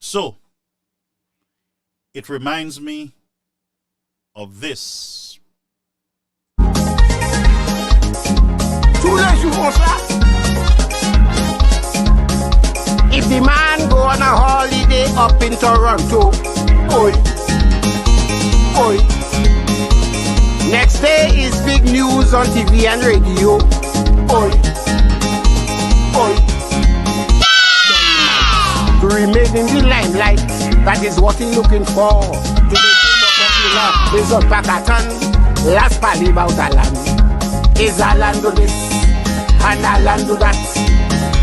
Speaker 4: So, it reminds me of this.
Speaker 9: If the man go on a holiday up in Toronto, oi, oi. Next day is big news on TV and radio, oi, oi. To remain in the limelight, that is what he's looking for. To be popular, is a Pakatan, last pali about a land. Is a land do this, and a land do that.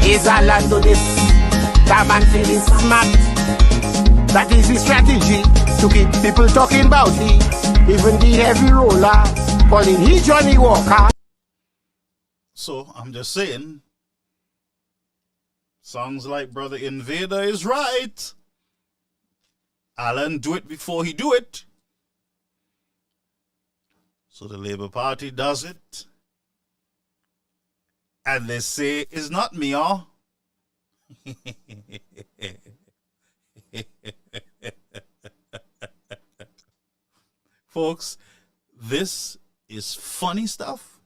Speaker 9: Is a land do this. That man feeling smart. That is his strategy to keep people talking about he. Even the heavy roller calling he Johnny Walker.
Speaker 4: So I'm just saying, sounds like Brother Invader is right. Alan do it before he do it. So the Labour Party does it. And they say it's not me, huh? Folks, this is funny stuff,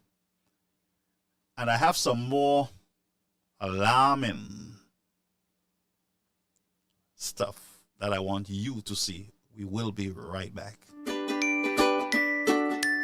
Speaker 4: and I have some more alarming stuff that I want you to see. We will be right back.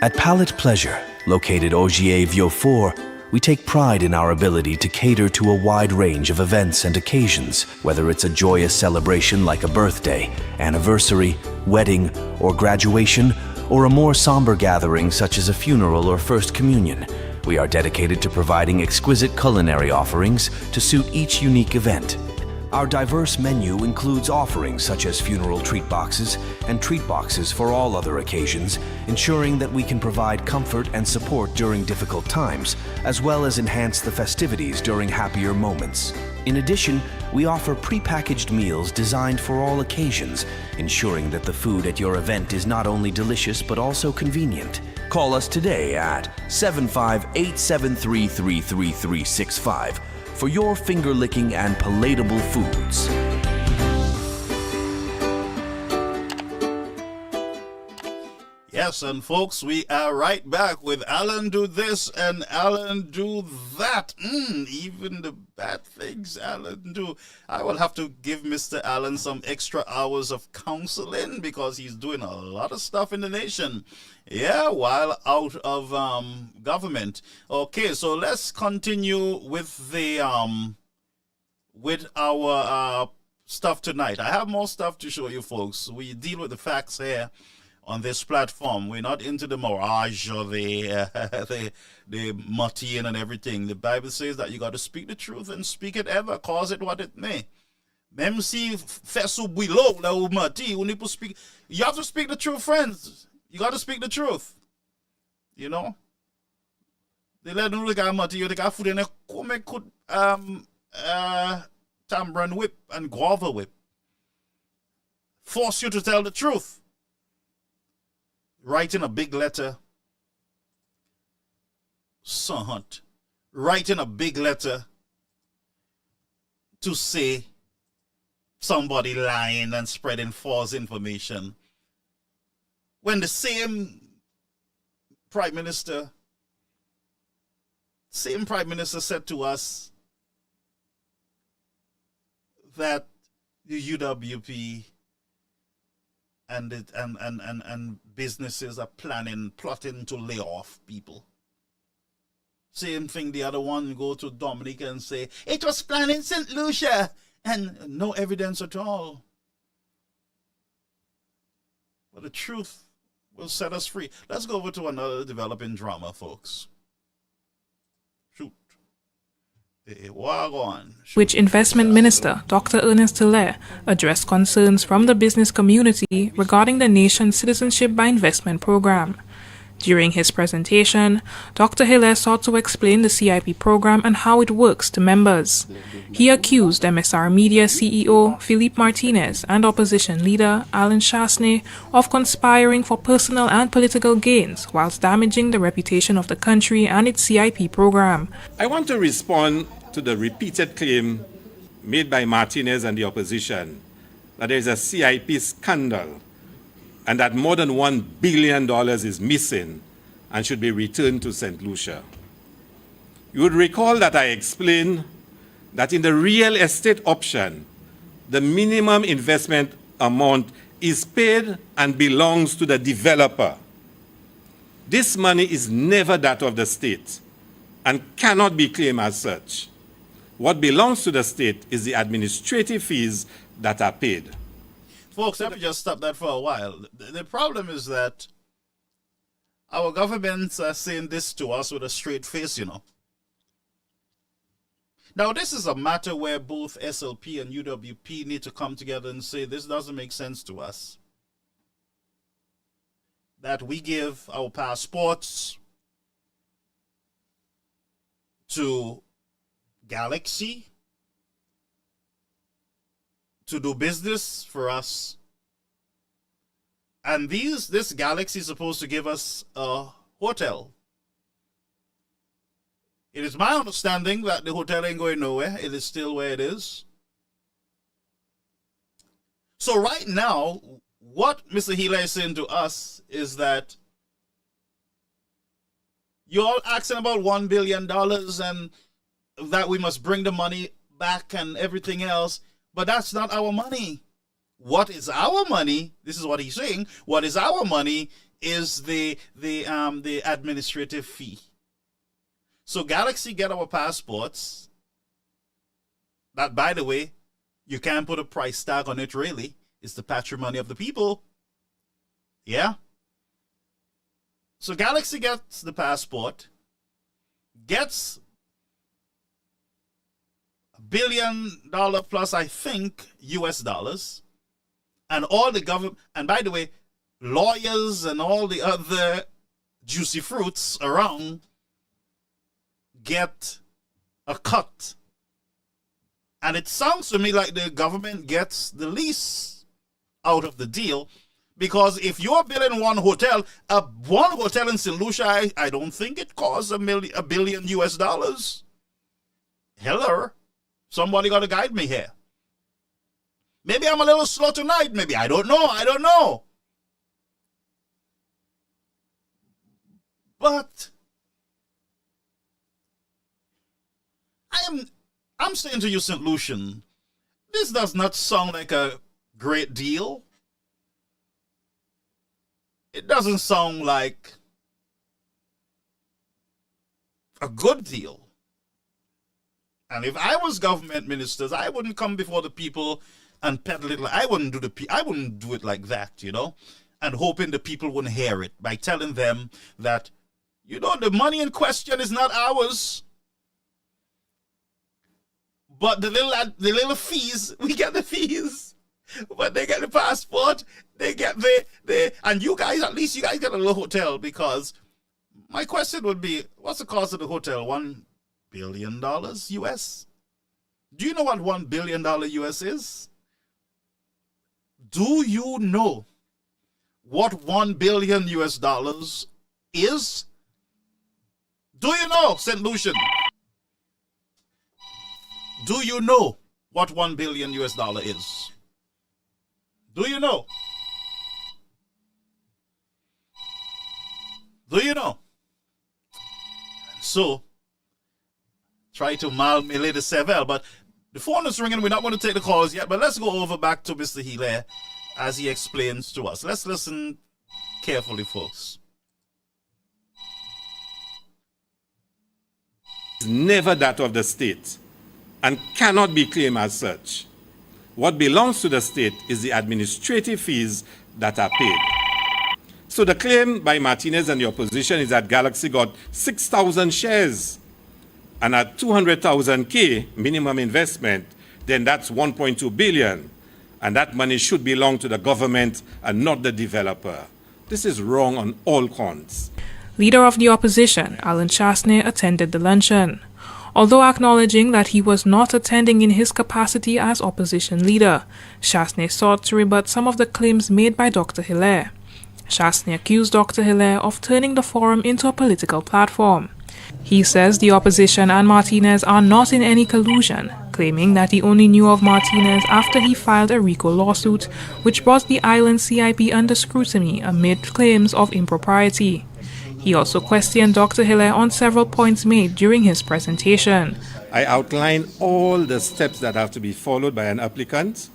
Speaker 5: At Palette Pleasure, located Ogier Vieux 4, we take pride in our ability to cater to a wide range of events and occasions, whether it's a joyous celebration like a birthday, anniversary, wedding, or graduation, or a more somber gathering such as a funeral or first communion. We are dedicated to providing exquisite culinary offerings to suit each unique event. Our diverse menu includes offerings such as funeral treat boxes and treat boxes for all other occasions, ensuring that we can provide comfort and support during difficult times, as well as enhance the festivities during happier moments. In addition, we offer prepackaged meals designed for all occasions, ensuring that the food at your event is not only delicious but also convenient. Call us today at 75-873-33365 for your finger-licking and palatable foods.
Speaker 4: Yes, and folks, we are right back with Alan do this and Alan do that. Even the bad things Alan do. I will have to give Mr. Alan some extra hours of counseling because he's doing a lot of stuff in the nation. Yeah, while out of government. Okay, so let's continue with the with our stuff tonight. I have more stuff to show you folks. We deal with the facts here on this platform. We're not into the mirage or the mutty and everything. The Bible says that you got to speak the truth and speak it ever, cause it what it may. Même si fesu builo la ou mati, you have to speak the truth, friends. You got to speak the truth. You know? They let no guy mati, you got food in a come could tamarind whip and guava whip. Force you to tell the truth. Writing a big letter, Son Hunt, writing a big letter to say somebody lying and spreading false information. When the same Prime Minister said to us that the UWP and businesses are plotting to lay off people. Same thing, the other one go to Dominica and say, it was planned in St. Lucia, and no evidence at all. But the truth will set us free. Let's go over to another developing drama, folks. Shoot.
Speaker 10: Which Investment Minister Dr. Ernest Hilaire addressed concerns from the business community regarding the nation's Citizenship by Investment program. During his presentation, Dr. Hilaire sought to explain the CIP program and how it works to members. He accused MSR Media CEO Philip Martinez and opposition leader Alan Chastanet of conspiring for personal and political gains whilst damaging the reputation of the country and its CIP program.
Speaker 11: I want to respond to the repeated claim made by Martinez and the opposition that there is a CIP scandal and that more than $1 billion is missing and should be returned to St. Lucia. You would recall that I explained that in the real estate option, the minimum investment amount is paid and belongs to the developer. This money is never that of the state and cannot be claimed as such. What belongs to the state is the administrative fees that are paid.
Speaker 4: Folks, let me just stop that for a while. The problem is that our governments are saying this to us with a straight face, you know. Now, this is a matter where both SLP and UWP need to come together and say this doesn't make sense to us. That we give our passports to Galaxy to do business for us. And this Galaxy is supposed to give us a hotel. It is my understanding that the hotel ain't going nowhere. It is still where it is. So right now, what Mr. Hilaire is saying to us is that you're all asking about $1 billion and that we must bring the money back and everything else. But that's not our money. What is our money? This is what he's saying. What is our money is the administrative fee. So Galaxy get our passports. That, by the way, you can't put a price tag on it really. It's the patrimony of the people. Yeah? So Galaxy gets the passport, gets $1 billion plus, I think, US dollars, and all the government, and by the way, lawyers and all the other juicy fruits around get a cut. And it sounds to me like the government gets the least out of the deal, because if you're building one hotel in St. Lucia, I don't think it costs $1 billion US dollars. Hello. Somebody got to guide me here. Maybe I'm a little slow tonight. Maybe. I don't know. But I'm saying to you, St. Lucian, this does not sound like a great deal. It doesn't sound like a good deal. And if I was government ministers, I wouldn't come before the people and peddle it. I wouldn't do it like that, you know, and hoping the people wouldn't hear it by telling them that, you know, the money in question is not ours. But the little fees, we get the fees. But they get the passport, they get and you guys, at least you guys get a little hotel, because my question would be, what's the cost of the hotel? $1 billion US? Do you know what $1 billion US is? Do you know what $1 billion US dollars is? Do you know, St. Lucian? Do you know what $1 billion US dollar is? Do you know? Do you know? So, try to mal me Lady Seville, but The phone is ringing. We're not going to take the calls yet, but let's go over back to Mr. Hilaire as he explains to us. Let's listen carefully, folks.
Speaker 11: Never that of the state and cannot be claimed as such. What belongs to the state is the administrative fees that are paid. So the claim by Martinez and the opposition is that Galaxy got 6,000 shares, and at 200,000 K minimum investment, then that's 1.2 billion. And that money should belong to the government and not the developer. This is wrong on all counts.
Speaker 10: Leader of the opposition, Alan Chasney, attended the luncheon. Although acknowledging that he was not attending in his capacity as opposition leader, Chasney sought to rebut some of the claims made by Dr. Hilaire. Chasney accused Dr. Hilaire of turning the forum into a political platform. He says the opposition and Martinez are not in any collusion, claiming that he only knew of Martinez after he filed a RICO lawsuit, which brought the island CIP under scrutiny amid claims of impropriety. He also questioned Dr. Hilaire on several points made during his presentation.
Speaker 11: I outline all the steps that have to be followed by an applicant.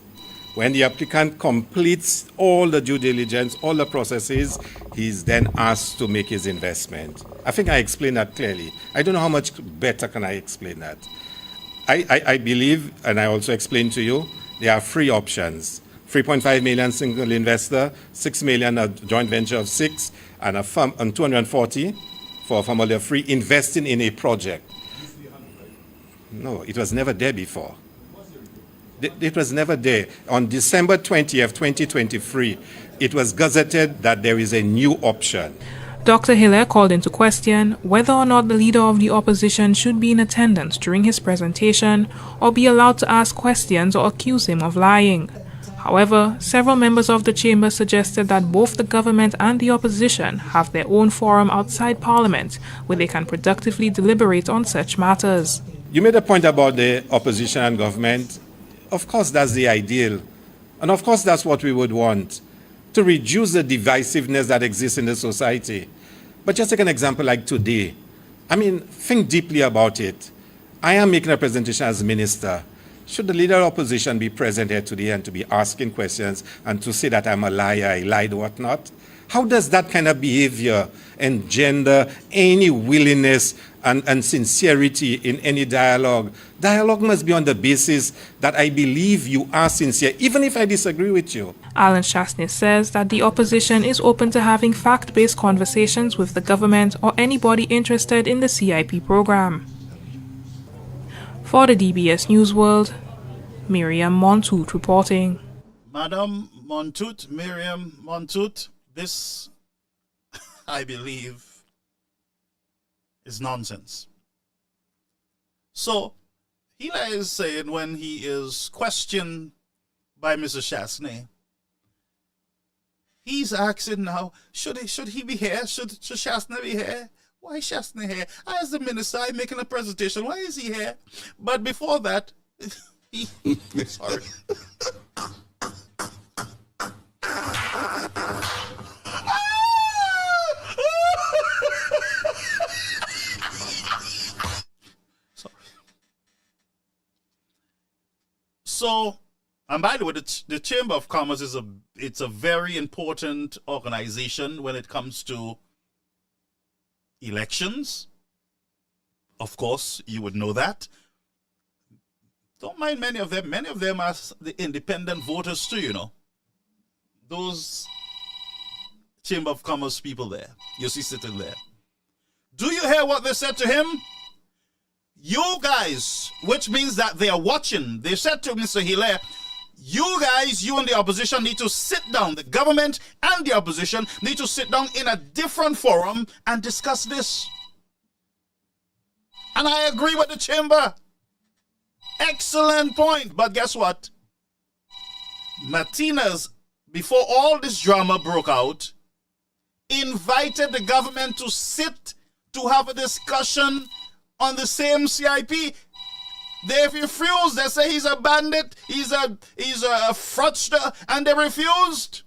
Speaker 11: When the applicant completes all the due diligence, all the processes, he's then asked to make his investment. I think I explained that clearly. I don't know how much better can I explain that. I believe, and I also explained to you, there are three options. 3.5 million single investor, 6 million a joint venture of 6, and a firm on 240 for a formula free investing in a project. No, it was never there before. It was never there. On December 20th, 2023, it was gazetted that there is a new option.
Speaker 10: Dr. Hilaire called into question whether or not the leader of the opposition should be in attendance during his presentation or be allowed to ask questions or accuse him of lying. However, several members of the chamber suggested that both the government and the opposition have their own forum outside Parliament where they can productively deliberate on such matters.
Speaker 11: You made a point about the opposition and government. Of course, that's the ideal. And of course, that's what we would want, to reduce the divisiveness that exists in the society. But just take an example like today. I mean, think deeply about it. I am making a presentation as minister. Should the leader of opposition be present here today and to be asking questions and to say that I'm a liar, I lied, whatnot? How does that kind of behavior engender any willingness and sincerity in any dialogue? Dialogue must be on the basis that I believe you are sincere, even if I disagree with you.
Speaker 10: Alan Chasney says that the opposition is open to having fact-based conversations with the government or anybody interested in the CIP program. For the DBS News World, Miriam Montoot reporting.
Speaker 4: Madam Montoot, Miriam Montoot, this, I believe, is nonsense. So, Hilaire is saying when he is questioned by Mr. Chasney, he's asking now, should he be here? Should Chasney be here? Why is Chasney here? As the minister, I'm making a presentation. Why is he here? But before that, sorry. So, and by the way, the Chamber of Commerce it's a very important organization when it comes to elections. Of course, you would know that. Don't mind many of them. Many of them are the independent voters too, you know. Those Chamber of Commerce people there, you see sitting there. Do you hear what they said to him? You guys, which means that they are watching, they said to Mr. Hilaire, you guys, you and the opposition need to sit down. The government and the opposition need to sit down in a different forum and discuss this. And I agree with the chamber. Excellent point. But guess what? Martinez, before all this drama broke out, invited the government to sit to have a discussion on the same CIP. They refused. They say he's a bandit, he's a fraudster, and they refused.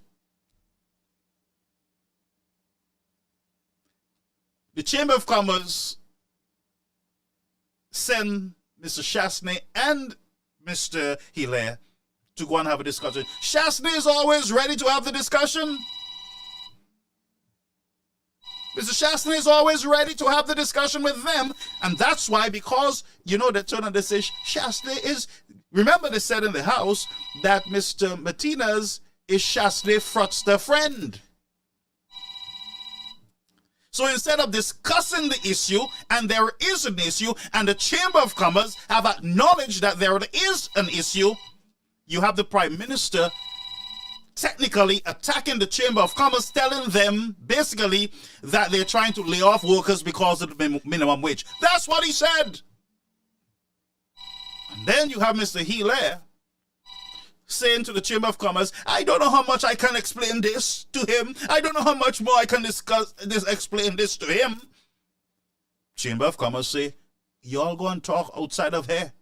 Speaker 4: The Chamber of Commerce sent Mr. Chasney and Mr. Hilaire, to go and have a discussion. Chastney is always ready to have the discussion. Mr. Chastney is always ready to have the discussion with them. And that's why, because, they turn and they say, Chastney is... Remember they said in the House that Mr. Martinez is Chastney fraudster friend. So instead of discussing the issue, and there is an issue, and the Chamber of Commerce have acknowledged that there is an issue, you have the Prime Minister technically attacking the Chamber of Commerce, telling them basically that they're trying to lay off workers because of the minimum wage. That's what he said. And then you have Mr. Hilaire saying to the Chamber of Commerce, I don't know how much I can explain this to him. I don't know how much more I can explain this to him. Chamber of Commerce say, y'all go and talk outside of here.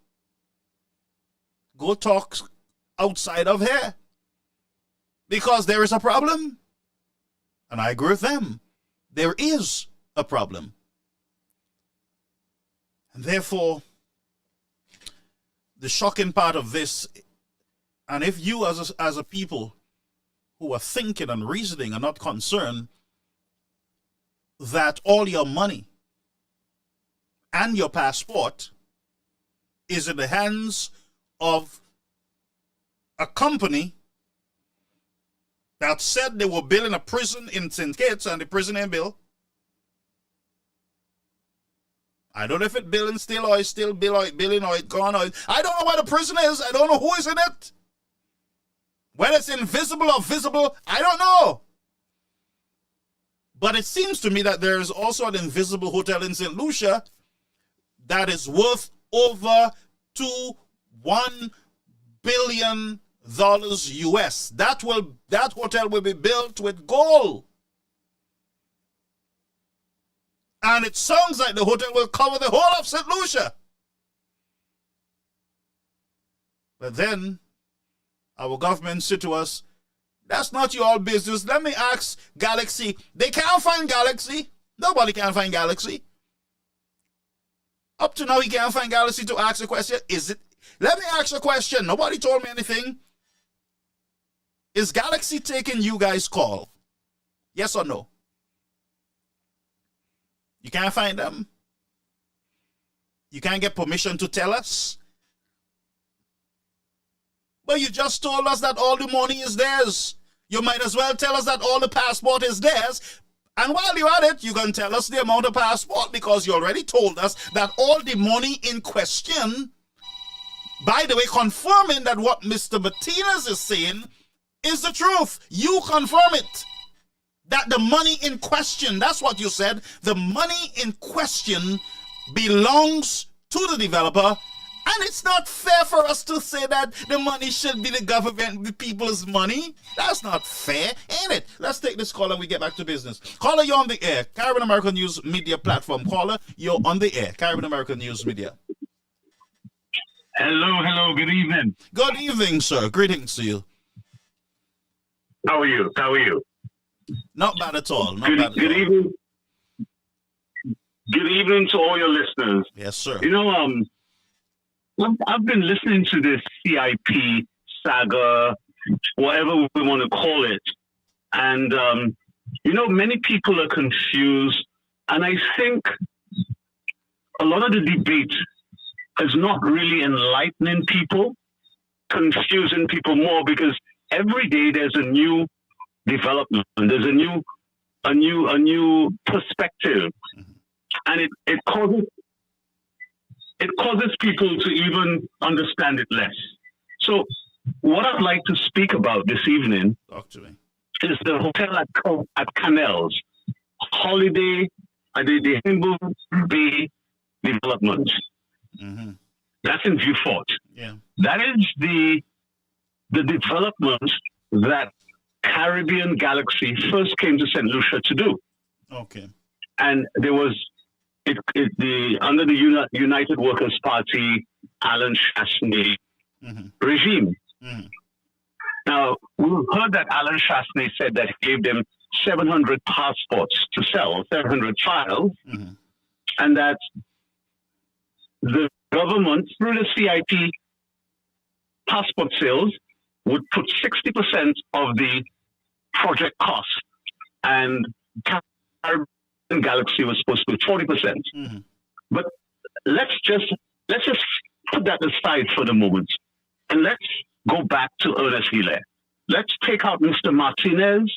Speaker 4: Go talk outside of here. Because there is a problem. And I agree with them. There is a problem. And therefore, the shocking part of this, and if you as a people who are thinking and reasoning are not concerned that all your money and your passport is in the hands of a company that said they were building a prison in St. Kitts and the prison ain't built. I don't know if it's building still or it's still building or it's gone. I don't know where the prison is. I don't know who is in it. Whether it's invisible or visible, I don't know. But it seems to me that there is also an invisible hotel in St. Lucia that is worth over $1 billion US. That hotel will be built with gold. And it sounds like the hotel will cover the whole of St. Lucia. But then our government said to us, that's not your business. Let me ask Galaxy. They can't find Galaxy. Nobody can find Galaxy. Up to now, he can't find Galaxy to ask a question. Let me ask a question. Nobody told me anything. Is Galaxy taking you guys' call? Yes or no? You can't find them? You can't get permission to tell us? Well, you just told us that all the money is theirs. You might as well tell us that all the passport is theirs. And while you're at it, you can tell us the amount of passport because you already told us that all the money in question, by the way, confirming that what Mr. Martinez is saying is the truth. You confirm it. That the money in question, that's what you said, the money in question belongs to the developer. And it's not fair for us to say that the money should be the government, the people's money. That's not fair, ain't it? Let's take this call and we get back to business. Caller, you're on the air. Caribbean American News Media Platform. Caller, you're on the air. Caribbean American News Media.
Speaker 12: Hello, good evening.
Speaker 4: Good evening, sir. Greetings to you.
Speaker 12: How are you?
Speaker 4: Not bad at all.
Speaker 12: Good evening. Good evening to all your listeners.
Speaker 4: Yes, sir.
Speaker 12: I've been listening to this CIP saga, whatever we want to call it. And, many people are confused. And I think a lot of the debate is not really enlightening people, confusing people more, because every day there's a new development. There's a new perspective. And it causes people to even understand it less. So what I'd like to speak about this evening is the hotel at Canals, Holiday at the Himble Bay development.
Speaker 4: Mm-hmm.
Speaker 12: That's in Beaufort.
Speaker 4: Yeah. That
Speaker 12: is the development that Caribbean Galaxy first came to St. Lucia to do.
Speaker 4: Okay.
Speaker 12: And there was under the United Workers' Party, Alan Chastney regime. Mm-hmm. Now, we heard that Alan Chastney said that he gave them 700 passports to sell, 700 files, and that the government, through the CIP, passport sales would put 60% of the project cost, and Caribbean Galaxy was supposed to be 40%. But let's just put that aside for the moment, and let's go back to Ernest Hilaire. Let's take out Mr. Martinez,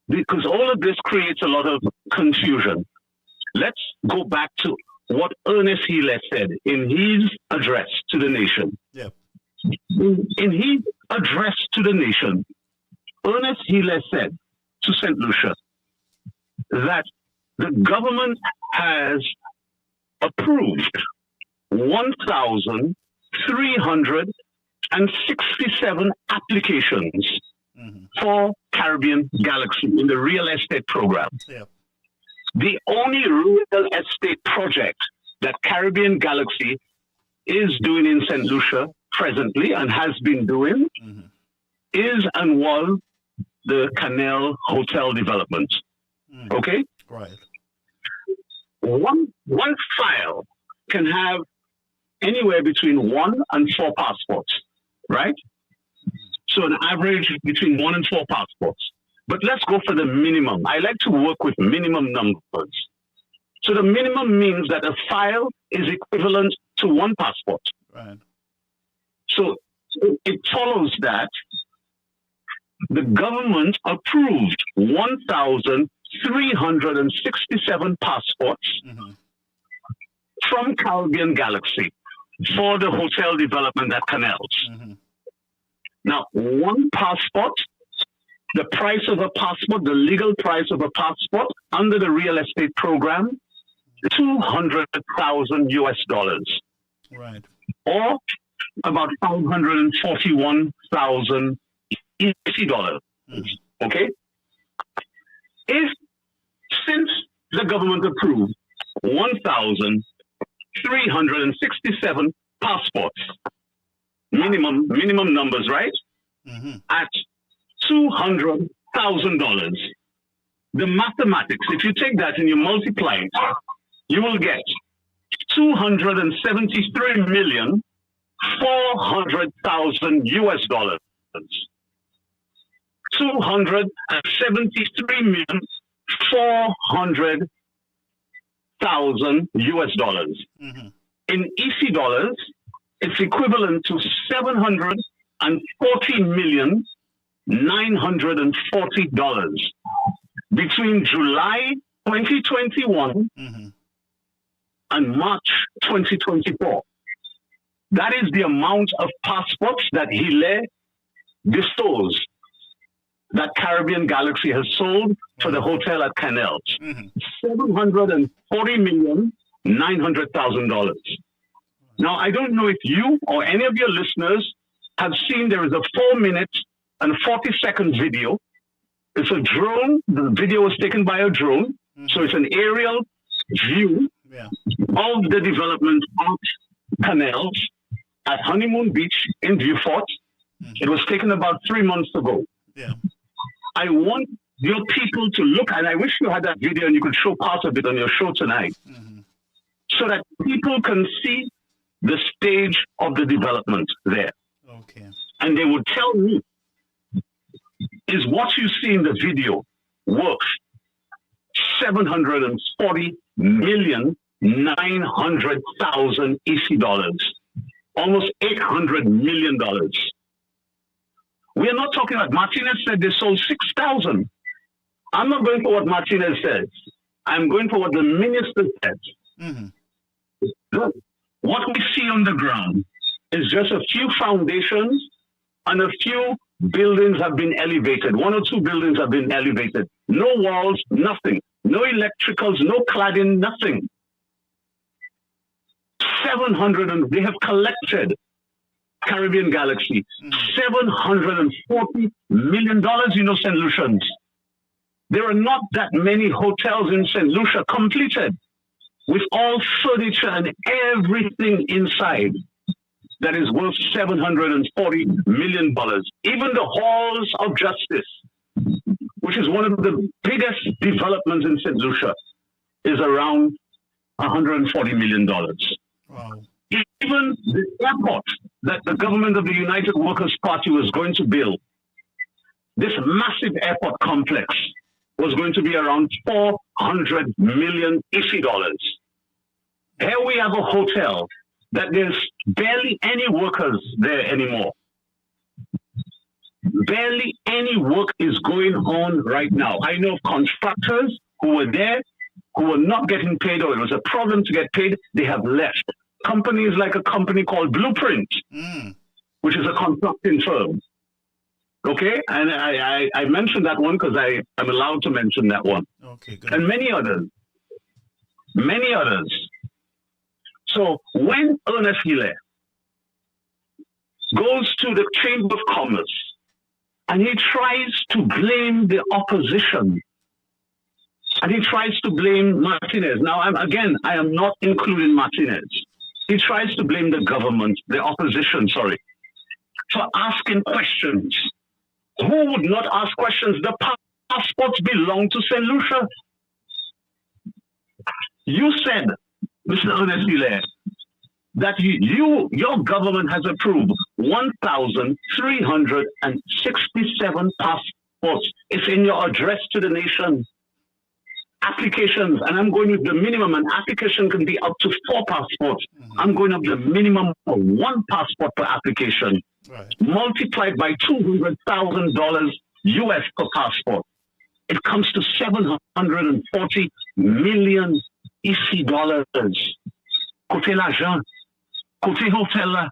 Speaker 12: because all of this creates a lot of confusion. Let's go back to what Ernest Hilaire said in his address to the nation.
Speaker 4: Yep.
Speaker 12: In his address to the nation, Ernest Hilaire said to St. Lucia that the government has approved 1,367 applications for Caribbean Galaxy in the real estate program.
Speaker 4: Yep.
Speaker 12: The only real estate project that Caribbean Galaxy is doing in St. Lucia presently and has been doing is and was the Canal Hotel development. Okay?
Speaker 4: Right.
Speaker 12: One file can have anywhere between 1 and 4 passports, right? So an average between 1 and 4 passports. But let's go for the minimum. I like to work with minimum numbers. So the minimum means that a file is equivalent to 1 passport.
Speaker 4: Right.
Speaker 12: So it follows that the government approved 1,367 passports from Caribbean Galaxy for the hotel development at Canals. Now, 1 passport, the price of a passport, the legal price of a passport under the real estate program, $200,000 US.
Speaker 4: Right.
Speaker 12: Or about 541,000 EC dollars. Okay? Since the government approved 1,367 passports, minimum numbers, right? At $200,000. The mathematics, if you take that and you multiply it, you will get $273,400,000 US. $273,400,000 US. In EC dollars, it's equivalent to $740,940 between July 2021 and March 2024. That is the amount of passports that Hilaire bestows that Caribbean Galaxy has sold for the hotel at Canals. $740,900,000. Now, I don't know if you or any of your listeners have seen there is a 4-minute and 40-second video. It's a drone. The video was taken by a drone. So it's an aerial view of the development of Canals at Honeymoon Beach in Beaufort. It was taken about 3 months ago. I want your people to look, and I wish you had that video and you could show part of it on your show tonight, so that people can see the stage of the development there.
Speaker 4: Okay.
Speaker 12: And they would tell me, is what you see in the video worth $740,900,000 EC dollars, almost $800 million. We are not talking about, Martinez said they sold 6,000. I'm not going for what Martinez says. I'm going for what the minister says. What we see on the ground is just a few foundations and a few buildings have been elevated. 1 or 2 buildings have been elevated. No walls, nothing. No electricals, no cladding, nothing. 700, and they have collected, Caribbean Galaxy, $740 million, you know, St. Lucians. There are not that many hotels in St. Lucia completed with all furniture and everything inside that is worth $740 million. Even the Halls of Justice, which is one of the biggest developments in St. Lucia, is around $140 million.
Speaker 4: Wow.
Speaker 12: Even the airport that the government of the United Workers' Party was going to build, this massive airport complex was going to be around 400 million IFI dollars. Here we have a hotel that there's barely any workers there anymore. Barely any work is going on right now. I know of contractors who were there, who were not getting paid, or it was a problem to get paid. They have left. Companies like a company called Blueprint, which is a contracting firm. Okay? And I mentioned that one because I'm allowed to mention that one.
Speaker 4: Okay, good.
Speaker 12: And many others. Many others. So when Ernest Hilaire goes to the Chamber of Commerce and he tries to blame the opposition, and he tries to blame Martinez. Now, I am not including Martinez. He tries to blame the government, the opposition, sorry, for asking questions. Who would not ask questions? The passports belong to St. Lucia. You said, Mr. Ernest Hilaire, that your government has approved 1,367 passports. It's in your address to the nation. Applications, and I'm going with the minimum. An application can be up to 4 passports. I'm going up the minimum of 1 passport per application, multiplied by $200,000 US per passport. It comes to 740 million IFI dollars. Côté l'argent, côté hotel,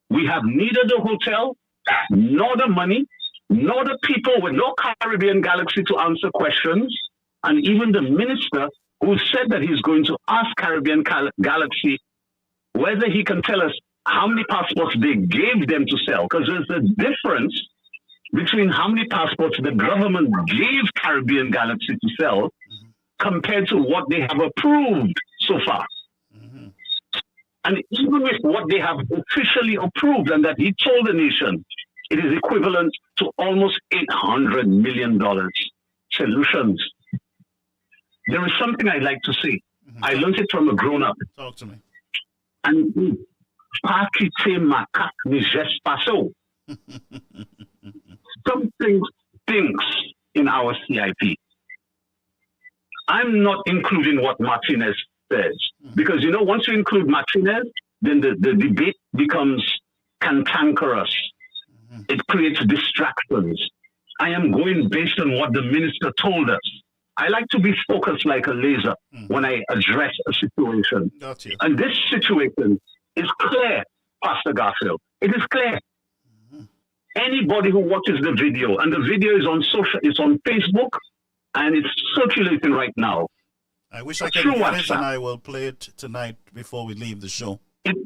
Speaker 12: we have neither the hotel, nor the money, nor the people with no Caribbean Galaxy to answer questions. And even the minister who said that he's going to ask Caribbean Galaxy whether he can tell us how many passports they gave them to sell. Because there's a difference between how many passports the government gave Caribbean Galaxy to sell compared to what they have approved so far. And even with what they have officially approved and that he told the nation, it is equivalent to almost $800 million. Solutions. There is something I'd like to say. I learned it from a grown-up.
Speaker 4: Talk to me.
Speaker 12: And something stinks in our CIP. I'm not including what Martinez says. Because, once you include Martinez, then the debate becomes cantankerous. It creates distractions. I am going based on what the minister told us. I like to be focused like a laser when I address a situation. And this situation is clear, Pastor Garfield. It is clear. Anybody who watches the video, and the video is on it's on Facebook, and it's circulating right now.
Speaker 4: I wish I could get it, and I will play it tonight before we leave the show.
Speaker 12: It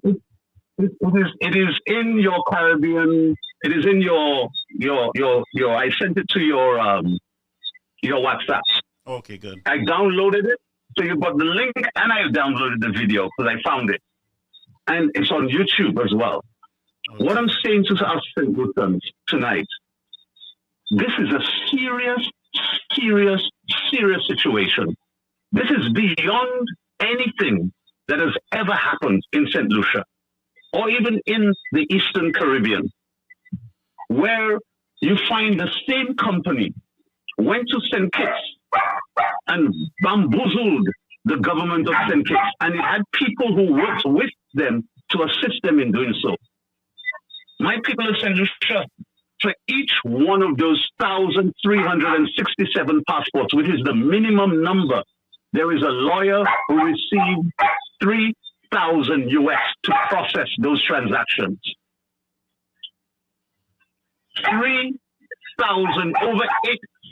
Speaker 12: is in your Caribbean. It is in your. I sent it to your WhatsApp.
Speaker 4: Okay, good.
Speaker 12: I downloaded it, so you got the link, and I downloaded the video because I found it, and it's on YouTube as well. Okay. What I'm saying to us St. Lucians tonight, this is a serious situation. This is beyond anything that has ever happened in St. Lucia, or even in the Eastern Caribbean, where you find the same company went to St. Kitts and bamboozled the government of St. Kitts, and it had people who worked with them to assist them in doing so. My people of St. Lucia, for each one of those 1,367 passports, which is the minimum number, there is a lawyer who received $3,000 US to process those transactions. Over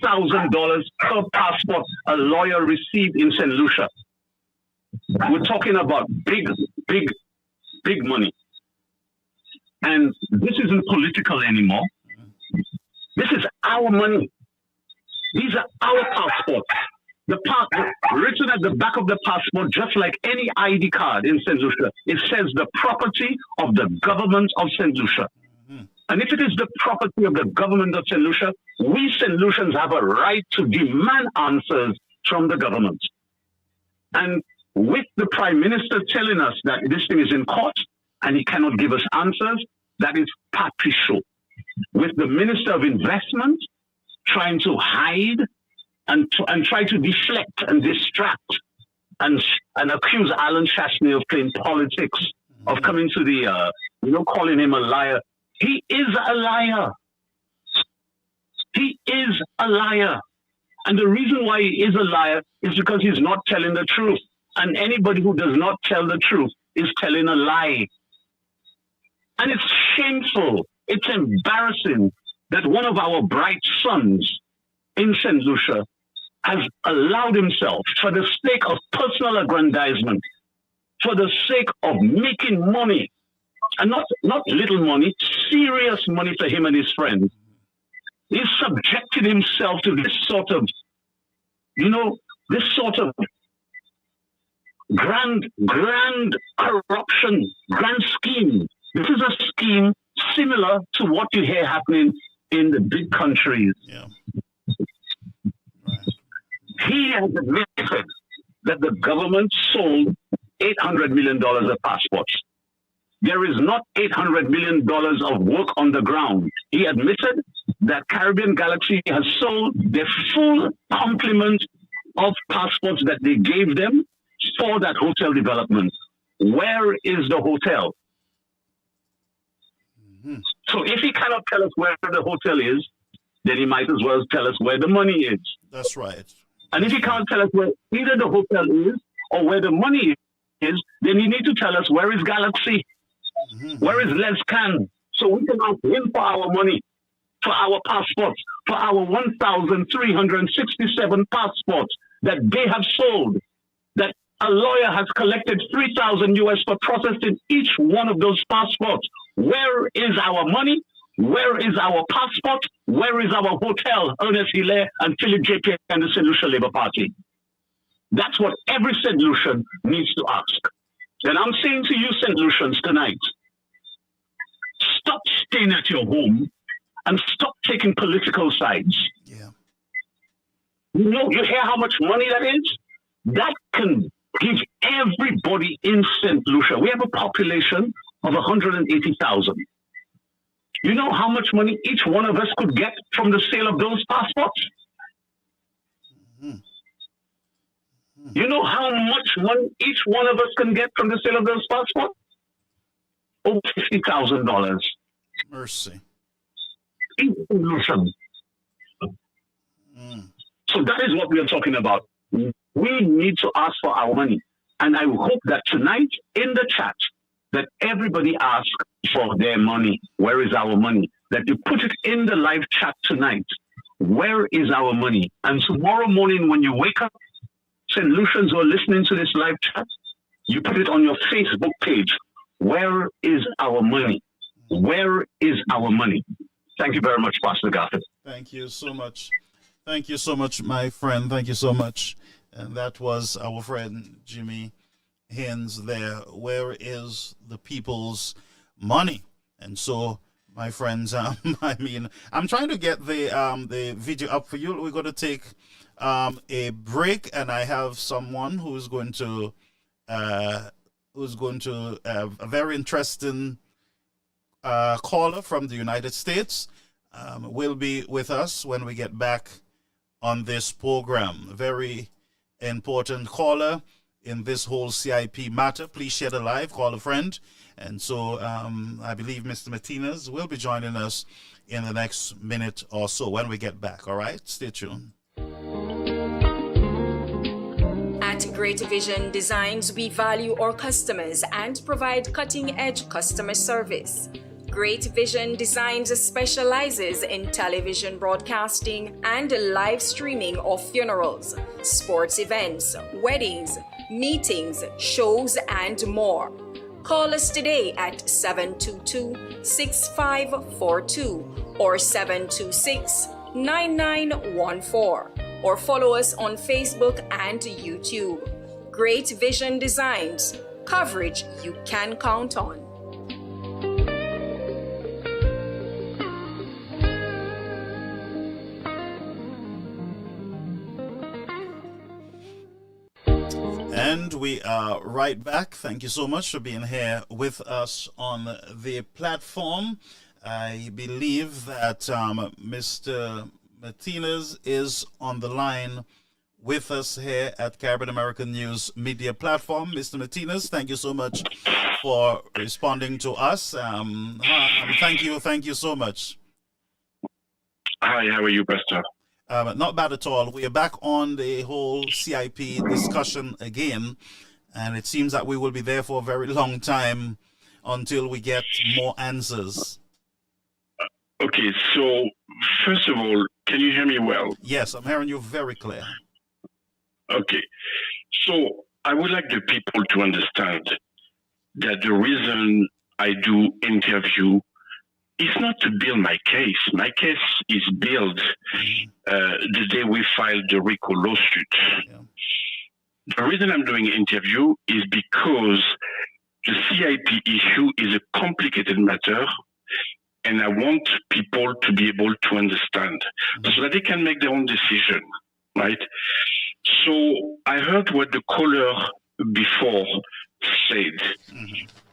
Speaker 12: $8,000 per passport a lawyer received in St. Lucia. We're talking about big money. And this isn't political anymore. This is our money. These are our passports. The written at the back of the passport, just like any ID card in St. Lucia, it says the property of the government of St. Lucia. And if it is the property of the government of St. Lucia, we St. Lucians have a right to demand answers from the government. And with the Prime Minister telling us that this thing is in court and he cannot give us answers, that is party show. With the Minister of Investment trying to hide and try to deflect and distract and accuse Alan Chastney of playing politics, of coming to the, calling him a liar. He is a liar. He is a liar. And the reason why he is a liar is because he's not telling the truth. And anybody who does not tell the truth is telling a lie. And it's shameful. It's embarrassing that one of our bright sons in St. Lucia has allowed himself, for the sake of personal aggrandizement, for the sake of making money, and not little money, serious money for him and his friends, he's subjected himself to this sort of grand corruption, grand scheme. This is a scheme similar to what you hear happening in the big countries.
Speaker 4: Yeah.
Speaker 12: He has admitted that the government sold $800 million of passports. There is not $800 million of work on the ground. He admitted that Caribbean Galaxy has sold their full complement of passports that they gave them for that hotel development. Where is the hotel? Mm-hmm. So if he cannot tell us where the hotel is, then he might as well tell us where the money is.
Speaker 4: That's right.
Speaker 12: And if he can't tell us where either the hotel is or where the money is, then he needs to tell us where is Galaxy, where is Les Can, so we can ask him for our money, for our passports, for our 1,367 passports that they have sold, that a lawyer has collected $3,000 for processing each one of those passports. Where is our money? Where is our passport? Where is our hotel, Ernest Hilaire and Philip J.P. and the St. Lucia Labour Party? That's what every St. Lucian needs to ask. And I'm saying to you, St. Lucians, tonight, stop staying at your home and stop taking political sides.
Speaker 4: Yeah.
Speaker 12: You hear how much money that is? That can give everybody in St. Lucia. We have a population of 180,000. You know how much money each one of us could get from the sale of those passports? Mm-hmm. You know how much money each one of us can get from the sale of those passports? Over $50,000.
Speaker 4: Mercy.
Speaker 12: So that is what we are talking about. We need to ask for our money. And I hope that tonight in the chat, that everybody asks for their money. Where is our money? That you put it in the live chat tonight. Where is our money? And tomorrow morning when you wake up, St. Lucians who are listening to this live chat, you put it on your Facebook page. Where is our money? Where is our money? Thank you very much, Pastor Garfield.
Speaker 4: Thank you so much. Thank you so much, my friend. Thank you so much. And that was our friend Jimmy Haynes there. Where is the people's money? And so, my friends, I'm trying to get the video up for you. We're going to take a break, and I have someone who's going to a very interesting caller from the United States will be with us when we get back on this program. Very important caller in this whole CIP matter. Please share the live, call a friend. And so I believe Mr. Martinez will be joining us in the next minute or so when we get back. All right, stay tuned.
Speaker 13: At Great Vision Designs, we value our customers and provide cutting-edge customer service. Great Vision Designs specializes in television broadcasting and live streaming of funerals, sports events, weddings, meetings, shows, and more. Call us today at 722-6542 or 726-9914 or follow us on Facebook and YouTube. Great Vision Designs, coverage you can count on.
Speaker 4: And we are right back. Thank you so much for being here with us on the platform. I believe that Mr. Martinez is on the line with us here at Caribbean American News Media Platform. Mr. Martinez, thank you so much for responding to us. Thank you so much.
Speaker 14: Hi, how are you, Pastor?
Speaker 4: Not bad at all. We are back on the whole CIP discussion again, and it seems that we will be there for a very long time until we get more answers.
Speaker 14: Okay, so first of all, can you hear me well?
Speaker 4: Yes, I'm hearing you very clear.
Speaker 14: Okay, so I would like the people to understand that the reason I do interview is not to build my case. My case is built the day we filed the RICO lawsuit.
Speaker 4: Yeah.
Speaker 14: The reason I'm doing an interview is because the CIP issue is a complicated matter, and I want people to be able to understand so that they can make their own decision, right? So I heard what the caller before said,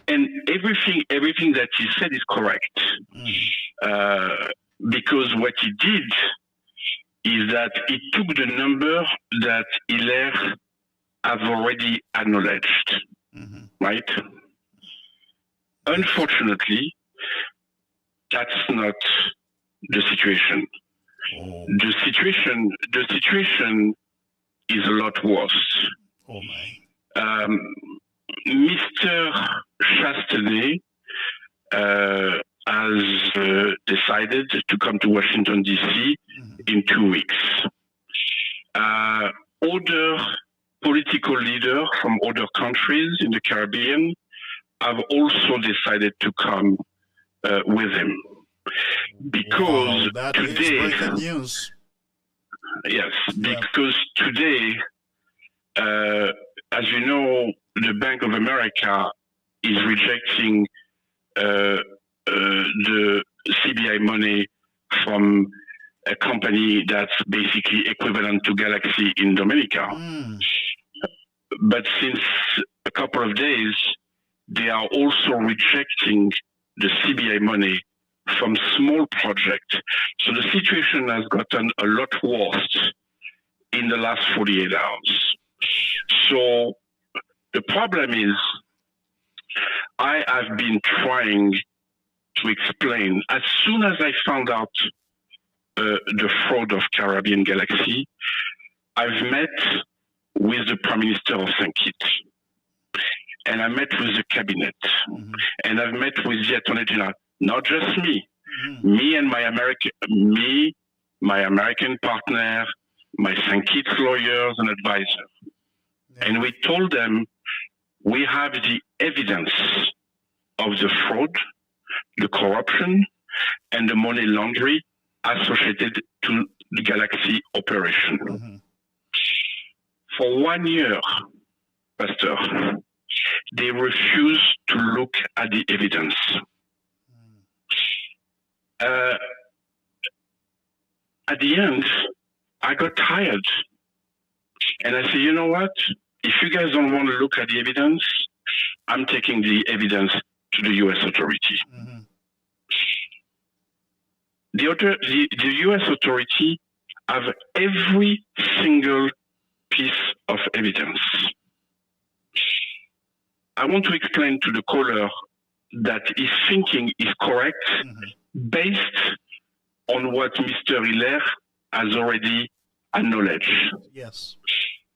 Speaker 14: and everything that he said is correct, because what he did is that he took the number that Hilaire have already acknowledged, right? Unfortunately, that's not the situation. The situation is a lot worse.
Speaker 4: Oh my.
Speaker 14: Mr. Chastenet has decided to come to Washington, D.C. in 2 weeks. Other political leaders from other countries in the Caribbean have also decided to come with him. Because
Speaker 4: that
Speaker 14: today,
Speaker 4: is breaking news.
Speaker 14: Yes, because today, as you know, the Bank of America is rejecting the CBI money from a company that's basically equivalent to Galaxy in Dominica. But since a couple of days, they are also rejecting the CBI money from small projects. So the situation has gotten a lot worse in the last 48 hours. So the problem is, I have been trying to explain, as soon as I found out the fraud of Caribbean Galaxy, I've met with the Prime Minister of St. Kitts, and I met with the cabinet, and I've met with the Attorney General. Not just me, me and my American partner, my St. Kitts lawyers and advisors. And we told them we have the evidence of the fraud, the corruption, and the money laundering associated to the Galaxy operation. For 1 year, Pastor, they refused to look at the evidence. At the end, I got tired. And I said, you know what? If you guys don't want to look at the evidence, I'm taking the evidence to the U.S. authority. The U.S. authority have every single piece of evidence. I want to explain to the caller that his thinking is correct based on what Mr. Hilaire has already acknowledged.
Speaker 4: Yes.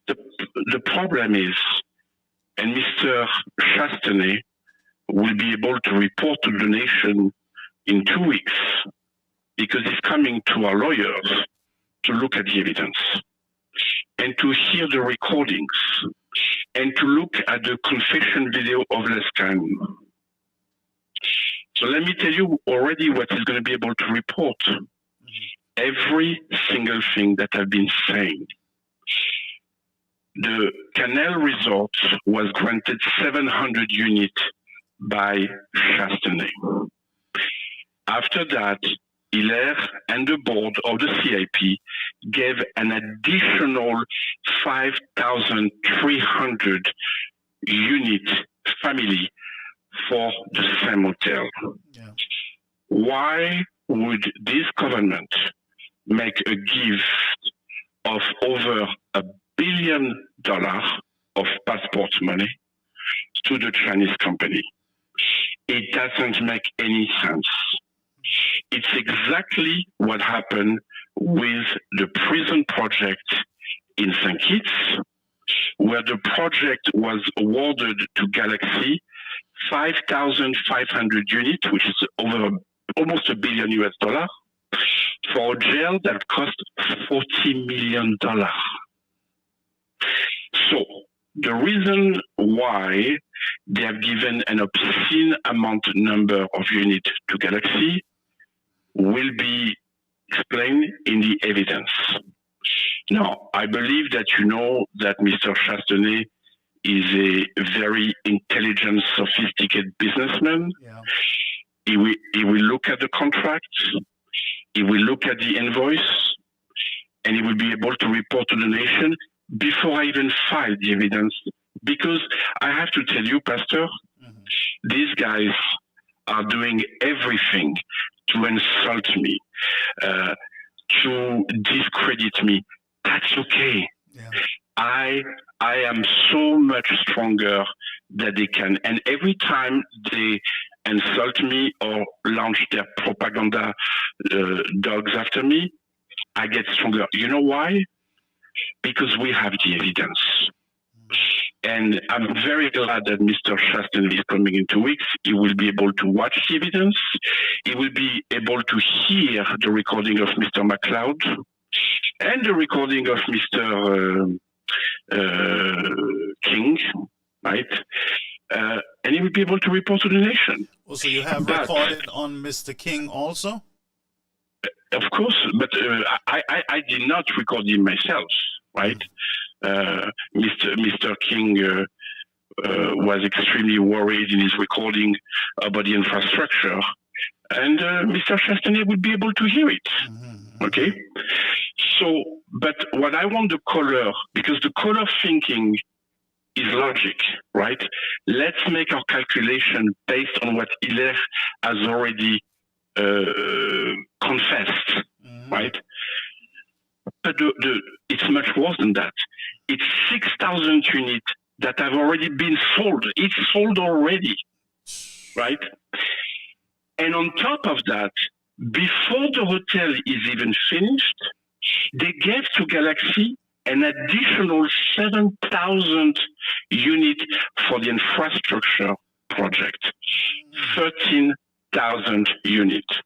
Speaker 14: The problem is, and Mr. Chastenet will be able to report to the nation in 2 weeks, because he's coming to our lawyers to look at the evidence and to hear the recordings and to look at the confession video of Lescan. So let me tell you already what he's going to be able to report. Every single thing that I've been saying. The Canal Resort was granted 700 units by Chastenet. After that, Hilaire and the board of the CIP gave an additional 5,300 unit family for the same hotel.
Speaker 4: Yeah.
Speaker 14: Why would this government make a gift of over $1 billion of passport money to the Chinese company? It doesn't make any sense. It's exactly what happened with the prison project in St. Kitts, where the project was awarded to Galaxy 5,500 units, which is over almost $1 billion US, for a jail that cost $40 million. So the reason why they have given an obscene number of units to Galaxy will be explained in the evidence. Now, I believe that you know that Mr. Chastenay is a very intelligent, sophisticated businessman.
Speaker 4: Yeah.
Speaker 14: He will look at the contract, he will look at the invoice, and he will be able to report to the nation before I even file the evidence. Because I have to tell you, Pastor, these guys are doing everything to insult me, to discredit me. That's okay.
Speaker 4: Yeah.
Speaker 14: I am so much stronger than they can. And every time they insult me or launch their propaganda dogs after me, I get stronger. You know why? Because we have the evidence. And I'm very glad that Mr. Chastenay is coming in 2 weeks. He will be able to watch the evidence. He will be able to hear the recording of Mr. McLeod and the recording of Mr. King, right? And he will be able to report to the nation.
Speaker 4: Also, you have recorded on Mr. King also?
Speaker 14: Of course, but I did not record him myself, right? Mr. King was extremely worried in his recording about the infrastructure, and Mr. Chastenay would be able to hear it. Okay? So, but what I want the caller, because the caller thinking is logic, right? Let's make our calculation based on what Hilaire has already confessed, right? But it's much worse than that. It's 6,000 units that have already been sold. It's sold already, right? And on top of that, before the hotel is even finished, they gave to Galaxy an additional 7,000 units for the infrastructure project. 13,000 units.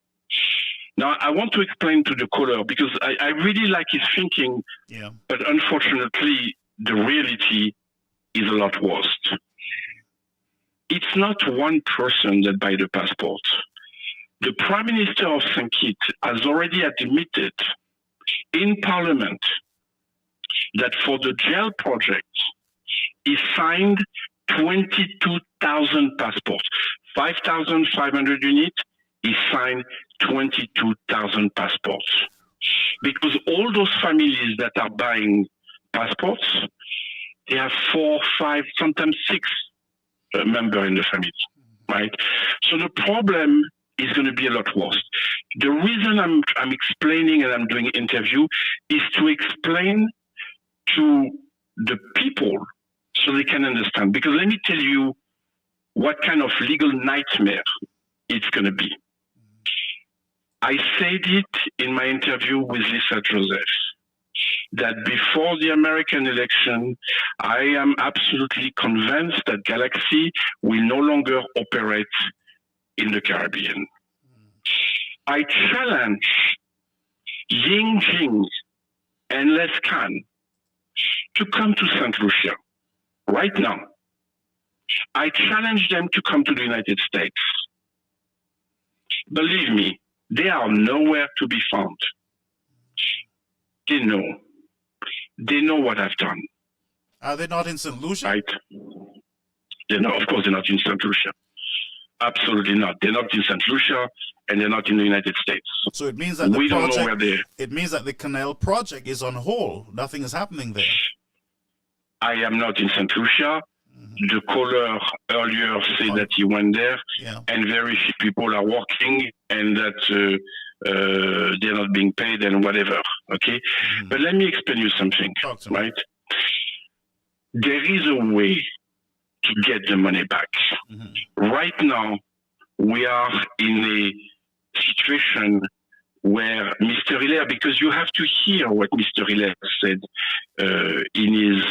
Speaker 14: Now, I want to explain to the caller, because I really like his thinking, but unfortunately, the reality is a lot worse. It's not one person that buys the passport. The Prime Minister of St. Kitts has already admitted in Parliament that for the jail project, he signed 22,000 passports, 5,500 units, he signed 22,000 passports. Because all those families that are buying passports, they have 4, 5, sometimes 6 members in the family, right? So the problem is going to be a lot worse. The reason I'm explaining and I'm doing an interview is to explain to the people so they can understand. Because let me tell you what kind of legal nightmare it's going to be. I said it in my interview with Lisa Joseph, that before the American election, I am absolutely convinced that Galaxy will no longer operate in the Caribbean. I challenge Ying Jing and Les Khan to come to St. Lucia right now. I challenge them to come to the United States. Believe me, they are nowhere to be found. They know. They know what I've done.
Speaker 4: Are they not in St. Lucia?
Speaker 14: Right. They know, of course, they're not in St. Lucia. Absolutely not. They're not in St. Lucia, and they're not in the United States.
Speaker 4: So it means that
Speaker 14: we don't know where they're.
Speaker 4: It means that the canal project is on hold. Nothing is happening there.
Speaker 14: I am not in St. Lucia. The caller earlier said that he went there, and very few people are working, and that they're not being paid and whatever. Okay, but let me explain you something. Right? There is a way to get the money back. Right now, we are in a situation where Mr. Hilaire, because you have to hear what Mr. Hilaire said in his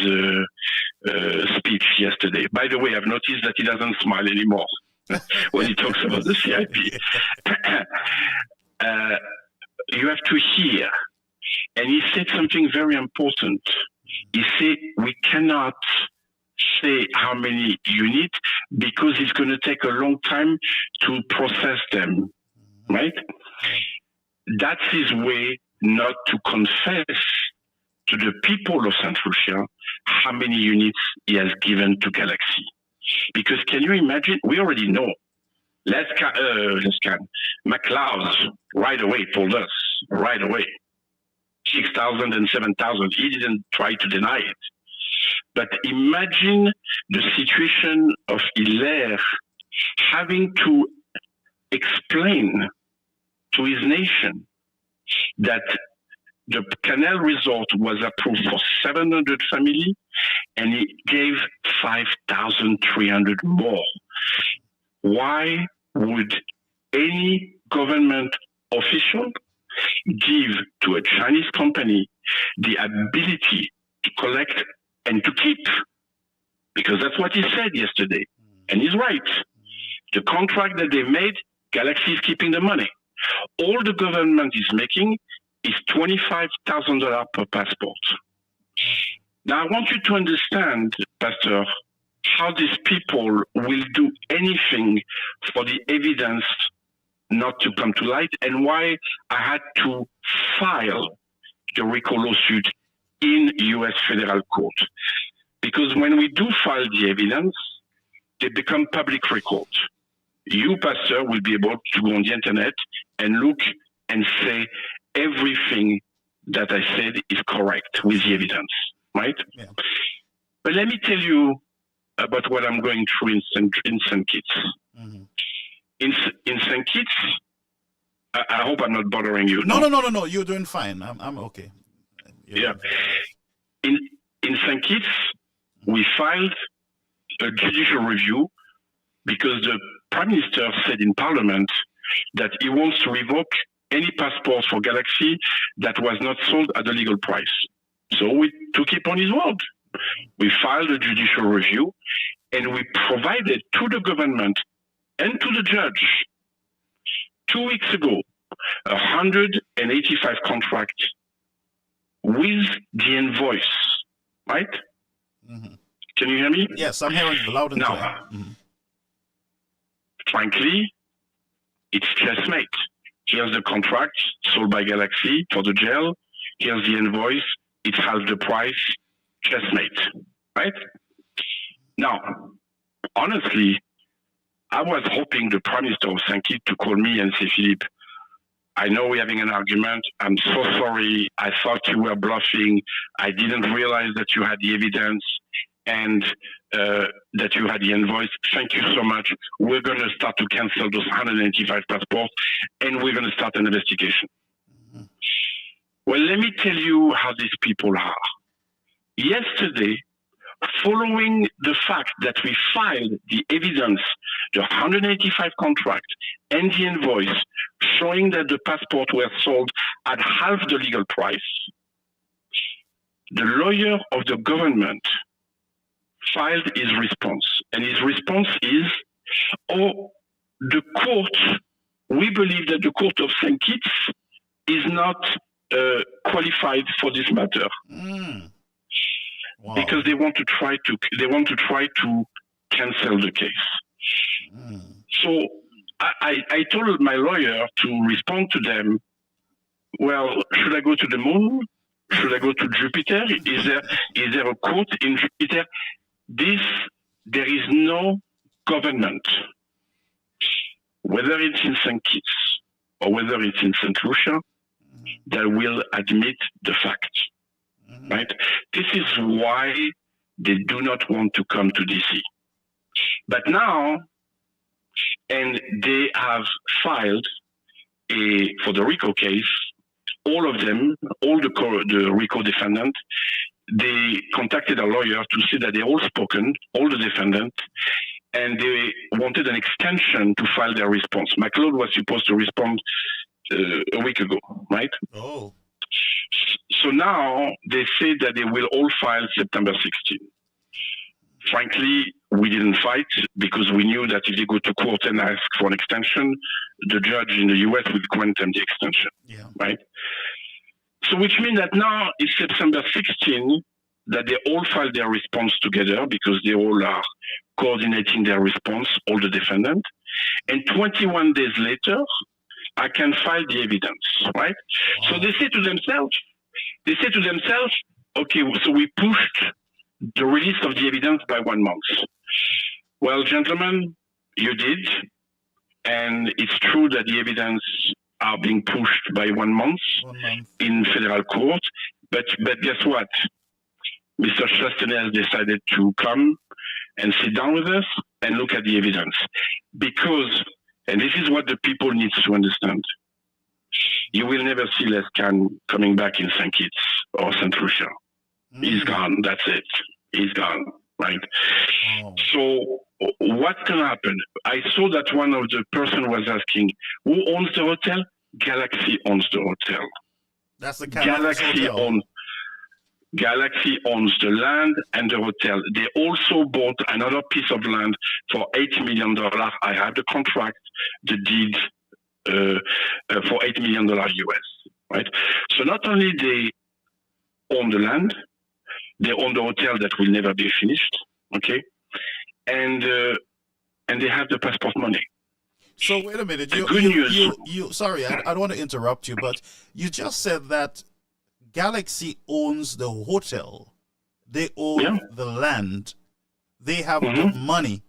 Speaker 14: speech yesterday. By the way, I've noticed that he doesn't smile anymore when he talks about the CIP. You have to hear. And he said something very important. He said, we cannot say how many units because it's going to take a long time to process them, right? That's his way not to confess to the people of St. Lucia how many units he has given to Galaxy. Because can you imagine? We already know. McLeod right away told us, right away, 6,000 and 7,000. He didn't try to deny it. But imagine the situation of Hilaire having to explain to his nation that the canal resort was approved for 700 families and he gave 5,300 more. Why would any government official give to a Chinese company the ability to collect and to keep? Because that's what he said yesterday. And he's right. The contract that they made, Galaxy is keeping the money. All the government is making is $25,000 per passport. Now, I want you to understand, Pastor, how these people will do anything for the evidence not to come to light and why I had to file the RICO lawsuit in U.S. federal court. Because when we do file the evidence, they become public record. You, Pastor, will be able to go on the internet and look and say everything that I said is correct with the evidence, right? Yeah. But let me tell you about what I'm going through in St. Kitts. Mm-hmm. In St. Kitts, I hope I'm not bothering you.
Speaker 4: No. You're doing fine. I'm okay.
Speaker 14: Yeah. In St. Kitts, we filed a judicial review because the Prime Minister said in Parliament that he wants to revoke any passport for Galaxy that was not sold at the legal price. So we took it on his word. We filed a judicial review and we provided to the government and to the judge 2 weeks ago 185 contracts with the invoice, right? Mm-hmm. Can you hear me?
Speaker 4: Yes, I'm hearing you loud and clear.
Speaker 14: Mm-hmm. Frankly, it's checkmate. Here's the contract sold by Galaxy for the jail. Here's the invoice. It's half the price. Checkmate, right? Now, honestly, I was hoping the Prime Minister of St. Kitts to call me and say, Philip, I know we're having an argument. I'm so sorry. I thought you were bluffing. I didn't realize that you had the evidence and that you had the invoice. Thank you so much. We're going to start to cancel those 185 passports and we're going to start an investigation. Mm-hmm. Well, let me tell you how these people are. Yesterday, following the fact that we filed the evidence, the 185 contract and the invoice showing that the passports were sold at half the legal price, the lawyer of the government filed his response. And his response is, the court, we believe that the court of St. Kitts is not qualified for this matter. Mm. Wow. Because they want to try to cancel the case. Mm. So I told my lawyer to respond to them. Well, should I go to the moon? Should I go to Jupiter? Is there a court in Jupiter? There is no government whether it's in St. Kitts or whether it's in St. Lucia, that will admit the fact, right? This is why they do not want to come to DC. But now, and they have filed for the RICO case, all of them, all the RICO defendants, they contacted a lawyer to say that they all spoken, all the defendants, and they wanted an extension to file their response. McLeod was supposed to respond a week ago, right?
Speaker 4: Oh.
Speaker 14: So now they say that they will all file September 16. Frankly, we didn't fight because we knew that if they go to court and ask for an extension, the judge in the US would grant them the extension, right? So which means that now it's September 16 that they all file their response together because they all are coordinating their response, all the defendants. And 21 days later, I can file the evidence, right? Wow. So they say to themselves, okay, so we pushed the release of the evidence by 1 month. Well, gentlemen, you did. And it's true that the evidence are being pushed by 1 month in federal court. But guess what? Mr. Chastanet has decided to come and sit down with us and look at the evidence. Because, and this is what the people need to understand, you will never see Les Khan coming back in St. Kitts or St. Lucia. He's gone, that's it. He's gone, right? Oh. So what's going to happen? I saw that one of the person was asking, who owns the hotel? Galaxy owns the hotel.
Speaker 4: That's the
Speaker 14: Galaxy owns the land and the hotel. They also bought another piece of land for $8 million. I have the contract, the deed for $8 million US, right? So not only they own the land, they own the hotel that will never be finished, okay? And they have the passport money.
Speaker 4: So wait a minute. Sorry, I don't want to interrupt you, but you just said that Galaxy owns the hotel. They own the land. They have the money.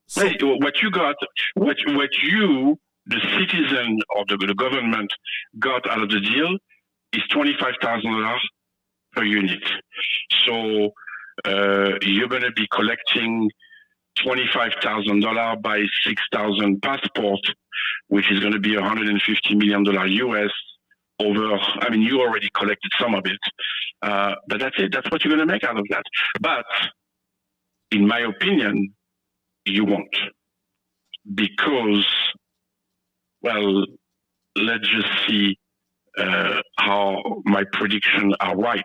Speaker 14: So what you got, what you, the citizen or the government, got out of the deal is $25,000 per unit. So you're going to be collecting $25,000 by 6,000 passports, which is going to be $150 million US over, I mean, you already collected some of it, but that's it. That's what you're going to make out of that. But in my opinion, you won't. Because, well, let's just see how my predictions are right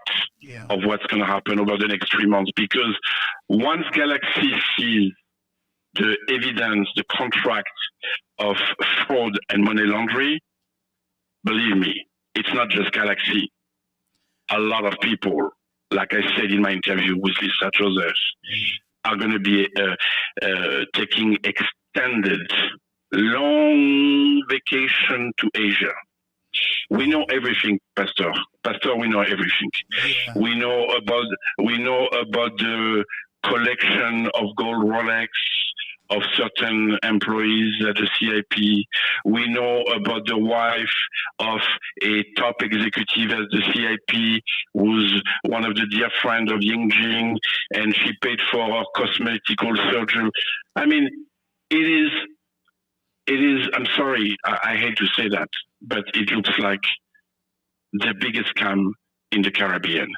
Speaker 14: of what's going to happen over the next 3 months. Because once Galaxy sees the evidence, the contract of fraud and money laundering, believe me, it's not just Galaxy. A lot of people, like I said in my interview with Lisa Joseph, are going to be taking extended, long vacation to Asia. We know everything, Pastor. Pastor, we know everything. Yeah. We know about the collection of gold Rolex of certain employees at the CIP. We know about the wife of a top executive at the CIP, who's one of the dear friends of Ying Jing, and she paid for her cosmetical surgery. I mean, it is, I'm sorry, I hate to say that, but it looks like the biggest scam in the Caribbean.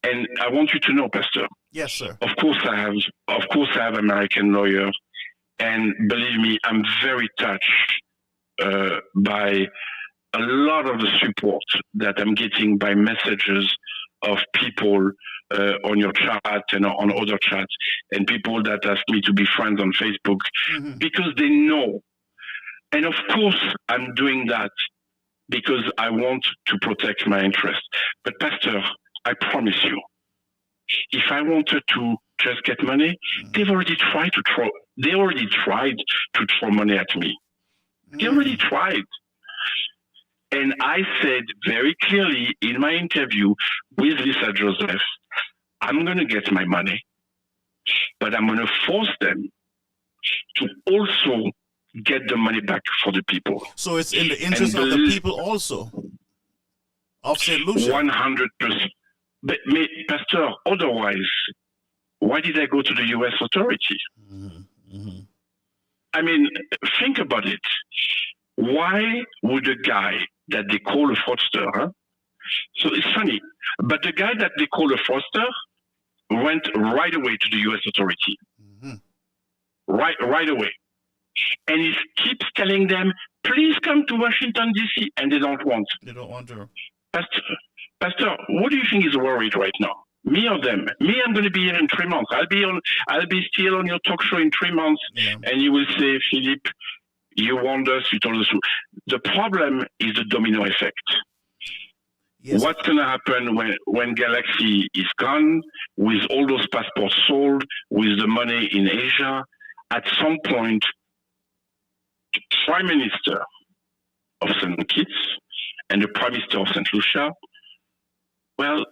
Speaker 14: And I want you to know, Pastor.
Speaker 4: Yes, sir.
Speaker 14: Of course I have American lawyers, and believe me, I'm very touched by a lot of the support that I'm getting by messages of people on your chat and on other chats, and people that ask me to be friends on Facebook, because they know. And of course, I'm doing that because I want to protect my interests. But Pastor, I promise you, if I wanted to just get money, they already tried to throw money at me. They already tried. And I said very clearly in my interview with Lisa Joseph, I'm going to get my money, but I'm going to force them to also get the money back for the people.
Speaker 4: So it's in the interest of the people also of St. Lucia.
Speaker 14: 100%. But, Pastor, otherwise, why did I go to the U.S. authority? I mean, think about it. Why would a guy that they call a fraudster, so it's funny, but the guy that they call a fraudster went right away to the U.S. authority. Right away. And he keeps telling them, please come to Washington, D.C., and they don't want.
Speaker 4: They don't want to.
Speaker 14: Pastor, what do you think is worried right now? Me or them? Me, I'm going to be here in 3 months. I'll be still on your talk show in 3 months, and you will say, Philip, you warned us, you told us. The problem is the domino effect. Yes. What's going to happen when Galaxy is gone, with all those passports sold, with the money in Asia? At some point, the Prime Minister of St. Kitts and the Prime Minister of St. Lucia, well,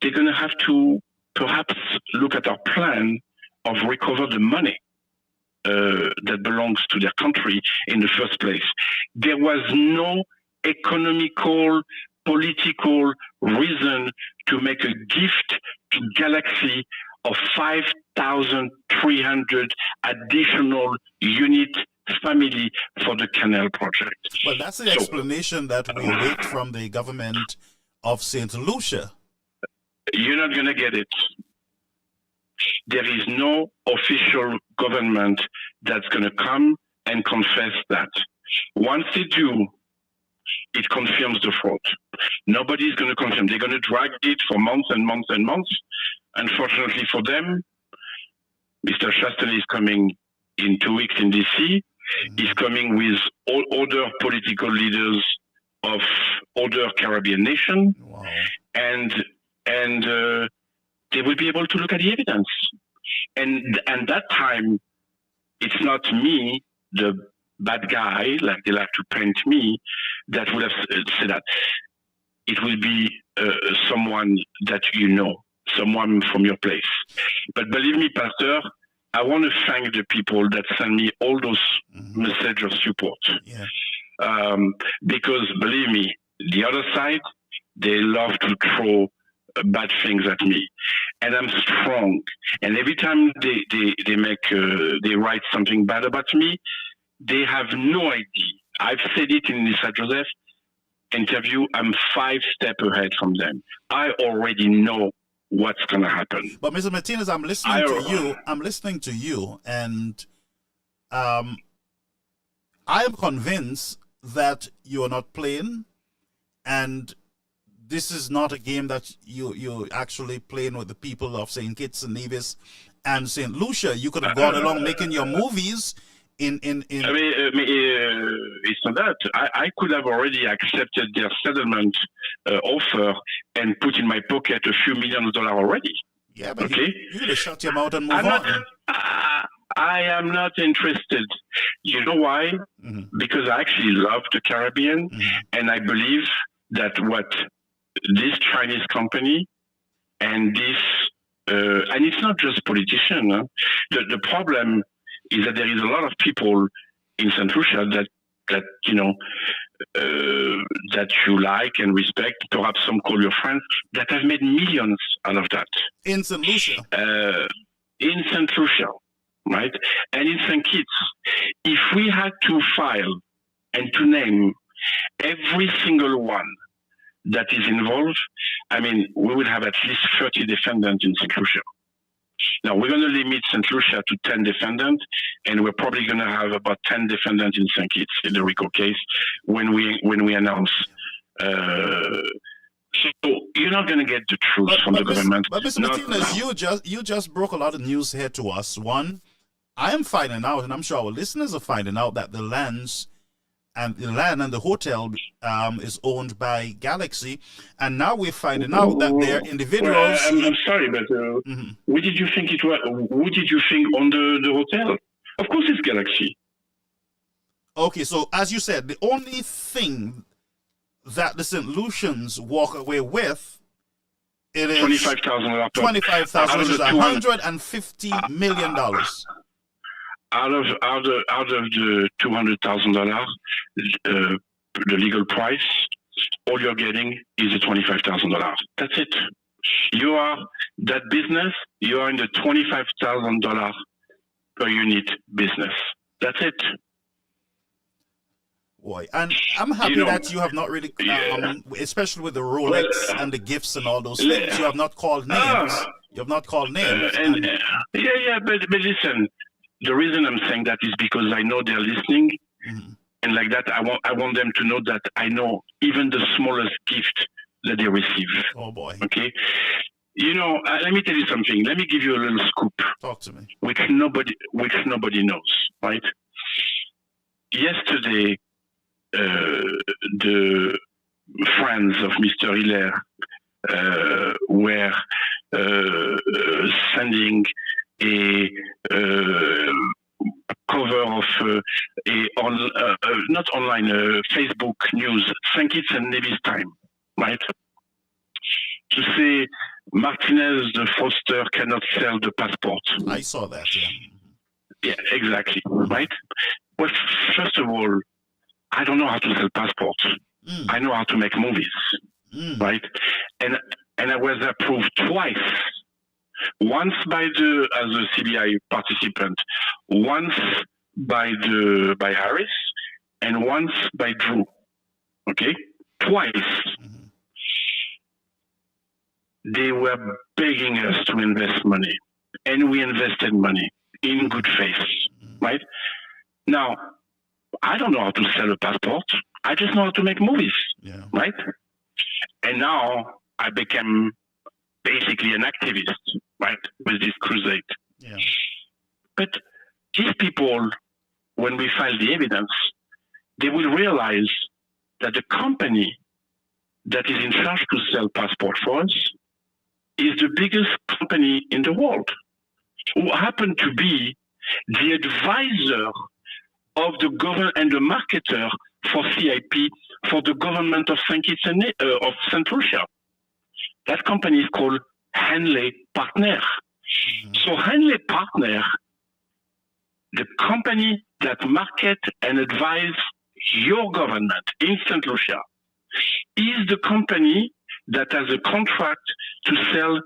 Speaker 14: they're going to have to perhaps look at our plan of recover the money that belongs to their country in the first place. There was no economical, political reason to make a gift to Galaxy of 5,300 additional unit family for the canal project.
Speaker 4: Well, that's the explanation that we await from the government of St. Lucia.
Speaker 14: You're not going to get it. There is no official government that's going to come and confess that. Once they do, it confirms the fraud. Nobody's going to confirm. They're going to drag it for months and months and months. Unfortunately for them, Mr. Chastain is coming in 2 weeks in D.C. He's coming with all other political leaders of other Caribbean nations.
Speaker 4: Wow.
Speaker 14: And they will be able to look at the evidence. And that time, it's not me, the bad guy, like they like to paint me, that would have said that. It will be someone that you know, someone from your place. But believe me, Pastor, I want to thank the people that send me all those messages of support.
Speaker 4: Yeah.
Speaker 14: Because believe me, the other side, they love to throw bad things at me, and I'm strong. And every time they write something bad about me, they have no idea. I've said it in the St. Joseph interview. I'm 5 steps ahead from them. I already know what's going to happen.
Speaker 4: But Mr. Martinez, I'm listening to you, and I am convinced that you are not playing, and this is not a game that you're actually playing with the people of St. Kitts and Nevis and St. Lucia. You could have gone along making your movies in. I mean,
Speaker 14: it's not that. I could have already accepted their settlement offer and put in my pocket a few $millions already.
Speaker 4: Yeah, but
Speaker 14: okay?
Speaker 4: you could have shut your mouth and move on.
Speaker 14: I am not interested. You know why? Because I actually love the Caribbean, and I believe that what this Chinese company and this, and it's not just politicians. The problem is that there is a lot of people in St. Lucia that you know that you like and respect. Perhaps some call your friends, that have made millions out of that
Speaker 4: in St. Lucia.
Speaker 14: In St. Lucia, right? And in St. Kitts, if we had to file and to name every single one that is involved, I mean, we would have at least 30 defendants in St. Lucia. Now, we're going to limit St. Lucia to 10 defendants, and we're probably going to have about 10 defendants in St. Kitts in the RICO case when we announce. So you're not going to get the truth from the government.
Speaker 4: But Mr. Martinez, you just broke a lot of news here to us. One, I am finding out, and I'm sure our listeners are finding out, that the land and the hotel is owned by Galaxy, and now we're finding out that they're individuals.
Speaker 14: Well, I'm sorry, but who did you think it was? Who did you think owned the hotel? Of course, it's Galaxy.
Speaker 4: Okay, so as you said, the only thing that the St. Lucians walk away with, it is
Speaker 14: $25,000.
Speaker 4: $25,000, which is $150 million.
Speaker 14: out of the $200,000, the legal price, all you're getting is the $25,000. That's it. You are that business. You are in the $25,000 per unit business. That's it.
Speaker 4: Boy, and I'm happy that you have not really, especially with the Rolex and the gifts and all those things, you have not called names. You have not called names.
Speaker 14: But listen, the reason I'm saying that is because I know they're listening, and like that, I want them to know that I know even the smallest gift that they receive.
Speaker 4: Oh boy.
Speaker 14: Okay. Let me tell you something. Let me give you a little scoop.
Speaker 4: Talk to me.
Speaker 14: Which nobody knows, right? Yesterday, the friends of Mr. Hilaire were sending a cover of not online, Facebook news, St. Kitts and Nevis Time, right? To say Martinez, the fraudster, cannot sell the passport.
Speaker 4: I saw that, yeah.
Speaker 14: Yeah, exactly, right? Well, first of all, I don't know how to sell passports. I know how to make movies, right? And I was approved twice. Once as a CBI participant, once by Harris, and once by Drew. Okay, twice. They were begging us to invest money, and we invested money in good faith, right? Now, I don't know how to sell a passport. I just know how to make movies, right? And now I became basically an activist, right, with this crusade.
Speaker 4: Yeah.
Speaker 14: But these people, when we file the evidence, they will realize that the company that is in charge to sell passports for us is the biggest company in the world, who happen to be the advisor of the government and the marketer for CIP for the government of St. Kitts and of St. Lucia. That company is called Henley Partner. So Henley Partner, the company that market and advise your government in St. Lucia, is the company that has a contract to sell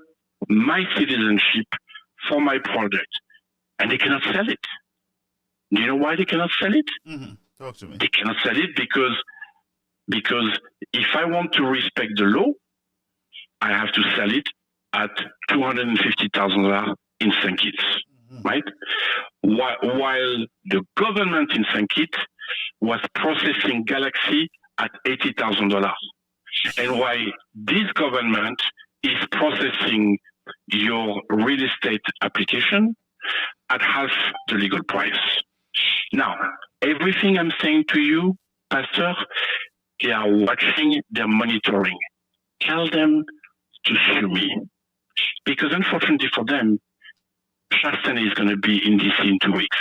Speaker 14: my citizenship for my product. And they cannot sell it. Do you know why they cannot sell it?
Speaker 4: Talk to me.
Speaker 14: They cannot sell it because if I want to respect the law, I have to sell it at $250,000 in St. Kitts, right? While the government in St. Kitts was processing Galaxy at $80,000. And why this government is processing your real estate application at half the legal price. Now, everything I'm saying to you, Pastor, they are watching, they're monitoring. Tell them to sue me. Because unfortunately for them, Chastain is going to be in DC in 2 weeks.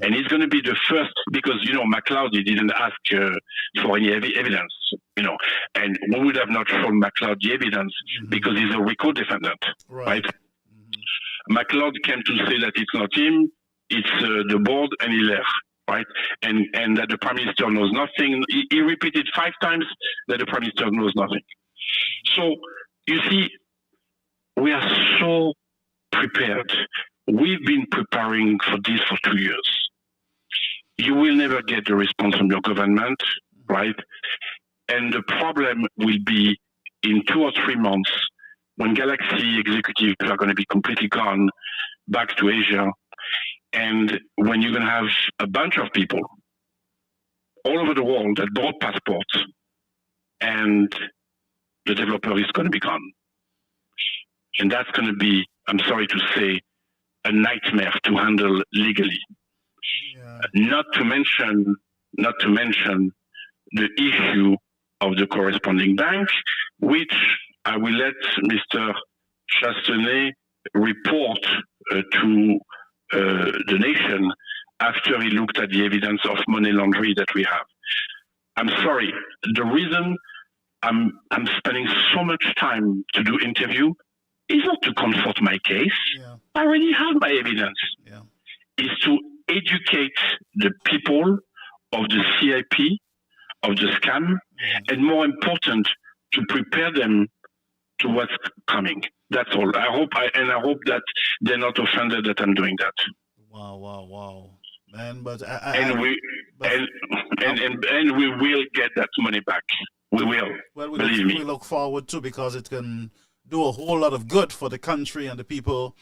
Speaker 14: And he's going to be the first, because, McLeod, he didn't ask for any evidence, and we would have not shown McLeod the evidence because he's a RICO defendant, right? McLeod came to say that it's not him, it's the board and Hilaire, right? And that the Prime Minister knows nothing. He repeated 5 times that the Prime Minister knows nothing. So, you see, we are so prepared. We've been preparing for this for 2 years. You will never get the response from your government, right? And the problem will be in 2 or 3 months when Galaxy executives are going to be completely gone back to Asia, and when you're going to have a bunch of people all over the world that bought passports, and the developer is going to be gone. And that's going to be, I'm sorry to say, a nightmare to handle legally. Not to mention the issue of the corresponding bank, which I will let Mr. Chastain report to the nation after he looked at the evidence of money laundering that we have. I'm sorry. The reason I'm spending so much time to do interview is not to comfort my case. I already have my evidence. It's to educate the people of the CIP, of the scam, and more important, to prepare them to what's coming. That's all. I hope that they're not offended that I'm doing that.
Speaker 4: Wow, man! But
Speaker 14: we will get that money back. We will.
Speaker 4: Well,
Speaker 14: believe me.
Speaker 4: We look forward to, because it can do a whole lot of good for the country and the people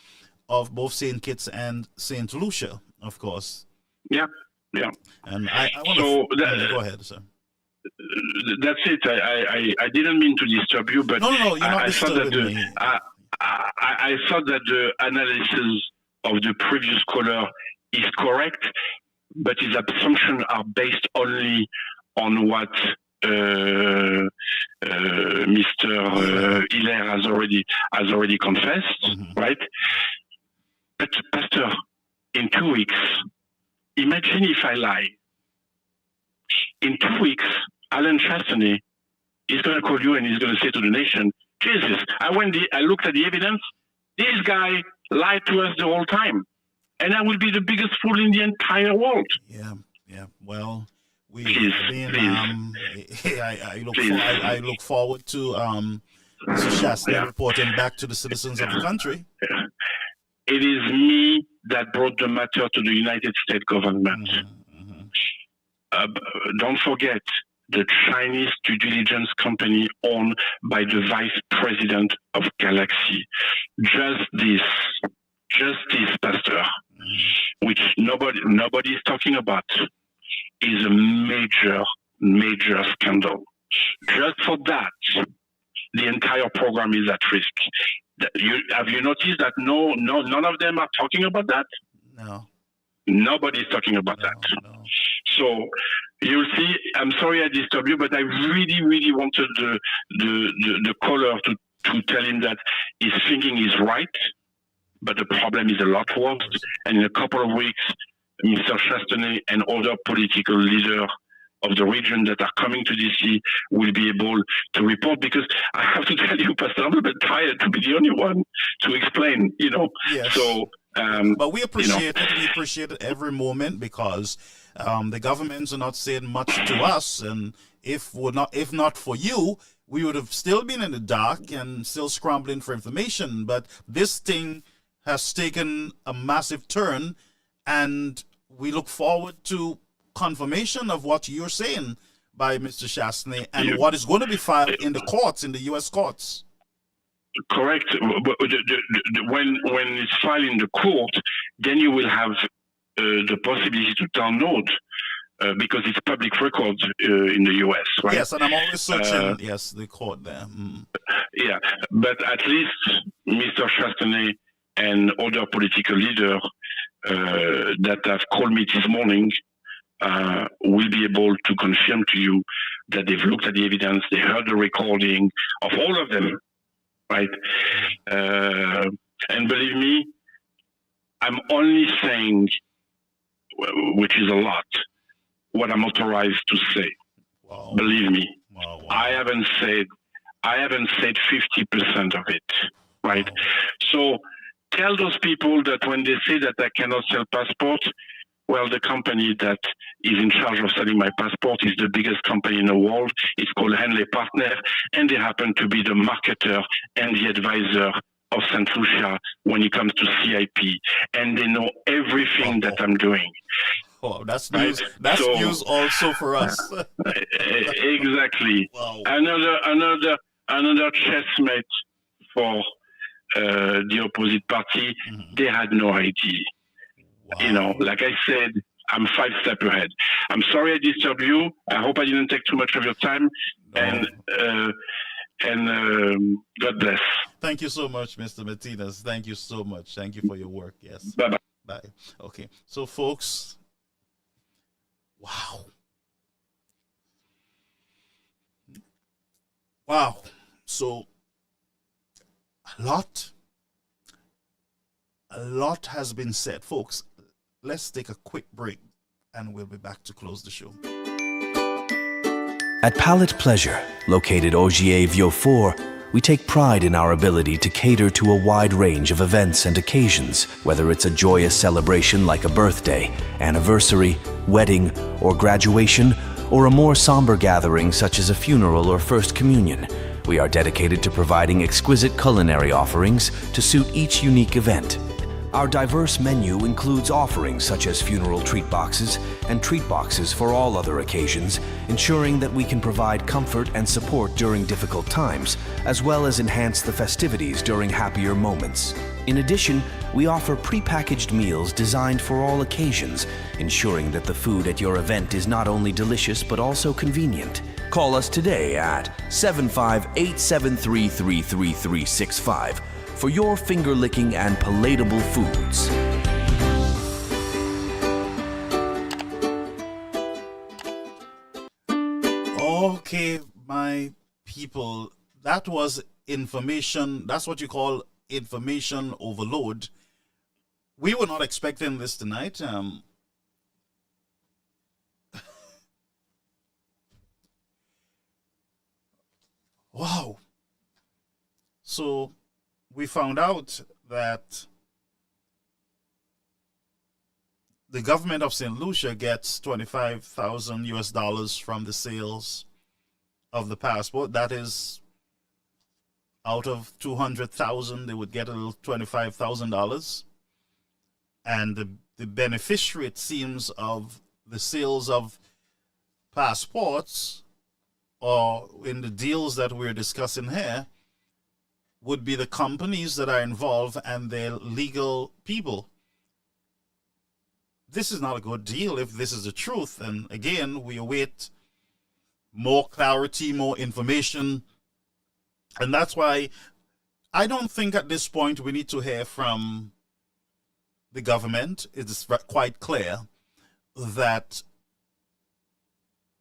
Speaker 4: of both St. Kitts and St. Lucia, of course.
Speaker 14: Yeah.
Speaker 4: And I want to go ahead, sir.
Speaker 14: That's it. I didn't mean to disturb you, but
Speaker 4: no, you're not disturbing me.
Speaker 14: I thought that the analysis of the previous caller is correct, but his assumptions are based only on what Mr. Hilaire has already confessed, right? But Pastor, in 2 weeks, imagine if I lie. In 2 weeks, Alan Chastany is going to call you and he's going to say to the nation, Jesus, I looked at the evidence. This guy lied to us the whole time. And I will be the biggest fool in the entire world.
Speaker 4: Yeah. Well,
Speaker 14: I
Speaker 4: look forward to Chastany reporting back to the citizens of the country.
Speaker 14: It is me that brought the matter to the United States government. Don't forget, the Chinese due diligence company owned by the vice president of Galaxy. Just this, Pastor, which nobody is talking about, is a major scandal. Just for that, the entire program is at risk. Have you noticed that none of them are talking about that?
Speaker 4: No.
Speaker 14: Nobody's talking about that.
Speaker 4: No.
Speaker 14: So you'll see. I'm sorry I disturbed you, but I really wanted the caller to tell him that his thinking is right, but the problem is a lot worse. And in a couple of weeks, Mr. Chastany and other political leaders of the region that are coming to DC will be able to report, because I have to tell you, Pastor, I'm a bit tired to be the only one to explain,
Speaker 4: Yes.
Speaker 14: So,
Speaker 4: but we appreciate it. We appreciate it every moment, because the governments are not saying much to us, and if not for you, we would have still been in the dark and still scrambling for information. But this thing has taken a massive turn, and we look forward to confirmation of what you're saying by Mr. Chastany and what is going to be filed in the courts, in the U.S. courts.
Speaker 14: Correct. When it's filed in the court, then you will have the possibility to download, because it's public record in the U.S., right?
Speaker 4: Yes, and I'm always searching, the court there.
Speaker 14: Yeah, but at least Mr. Chastany and other political leaders that have called me this morning will be able to confirm to you that they've looked at the evidence, they heard the recording of all of them, right? And believe me, I'm only saying, which is a lot, what I'm authorized to say.
Speaker 4: Wow.
Speaker 14: Believe me,
Speaker 4: wow.
Speaker 14: I haven't said 50% of it, right?
Speaker 4: Wow.
Speaker 14: So tell those people that when they say that I cannot sell passports, well, the company that is in charge of selling my passport is the biggest company in the world. It's called Henley Partner, and they happen to be the marketer and the advisor of St. Lucia when it comes to CIP, and they know everything that I'm doing.
Speaker 4: Oh, that's news. That's news also for us.
Speaker 14: Exactly.
Speaker 4: Wow.
Speaker 14: Another chessmate for the opposite party. They had no idea. Wow. Like I said, I'm 5 steps ahead. I'm sorry I disturbed you. I hope I didn't take too much of your time. No. And God bless.
Speaker 4: Thank you so much, Mr. Martinez. Thank you so much. Thank you for your work. Yes.
Speaker 14: Bye-bye.
Speaker 4: Bye. Okay. So, folks, wow. So, a lot has been said. Folks, let's take a quick break and we'll be back to close the show.
Speaker 5: At Palette Pleasure, located Ogier Vieux 4, we take pride in our ability to cater to a wide range of events and occasions, whether it's a joyous celebration like a birthday, anniversary, wedding, or graduation, or a more somber gathering such as a funeral or first communion. We are dedicated to providing exquisite culinary offerings to suit each unique event. Our diverse menu includes offerings such as funeral treat boxes and treat boxes for all other occasions, ensuring that we can provide comfort and support during difficult times, as well as enhance the festivities during happier moments. In addition, we offer prepackaged meals designed for all occasions, ensuring that the food at your event is not only delicious but also convenient. Call us today at 758-733-3365 for your finger-licking and palatable foods.
Speaker 4: Okay, my people, that was information. That's what you call information overload. We were not expecting this tonight. Wow. So we found out that the government of St. Lucia gets $25,000 from the sales of the passport. That is, out of 200,000, they would get a little $25,000. And the beneficiary, it seems, of the sales of passports, or in the deals that we're discussing here, would be the companies that are involved and their legal people. This is not a good deal if this is the truth. And again, we await more clarity, more information. And that's why I don't think at this point we need to hear from the government. It is quite clear that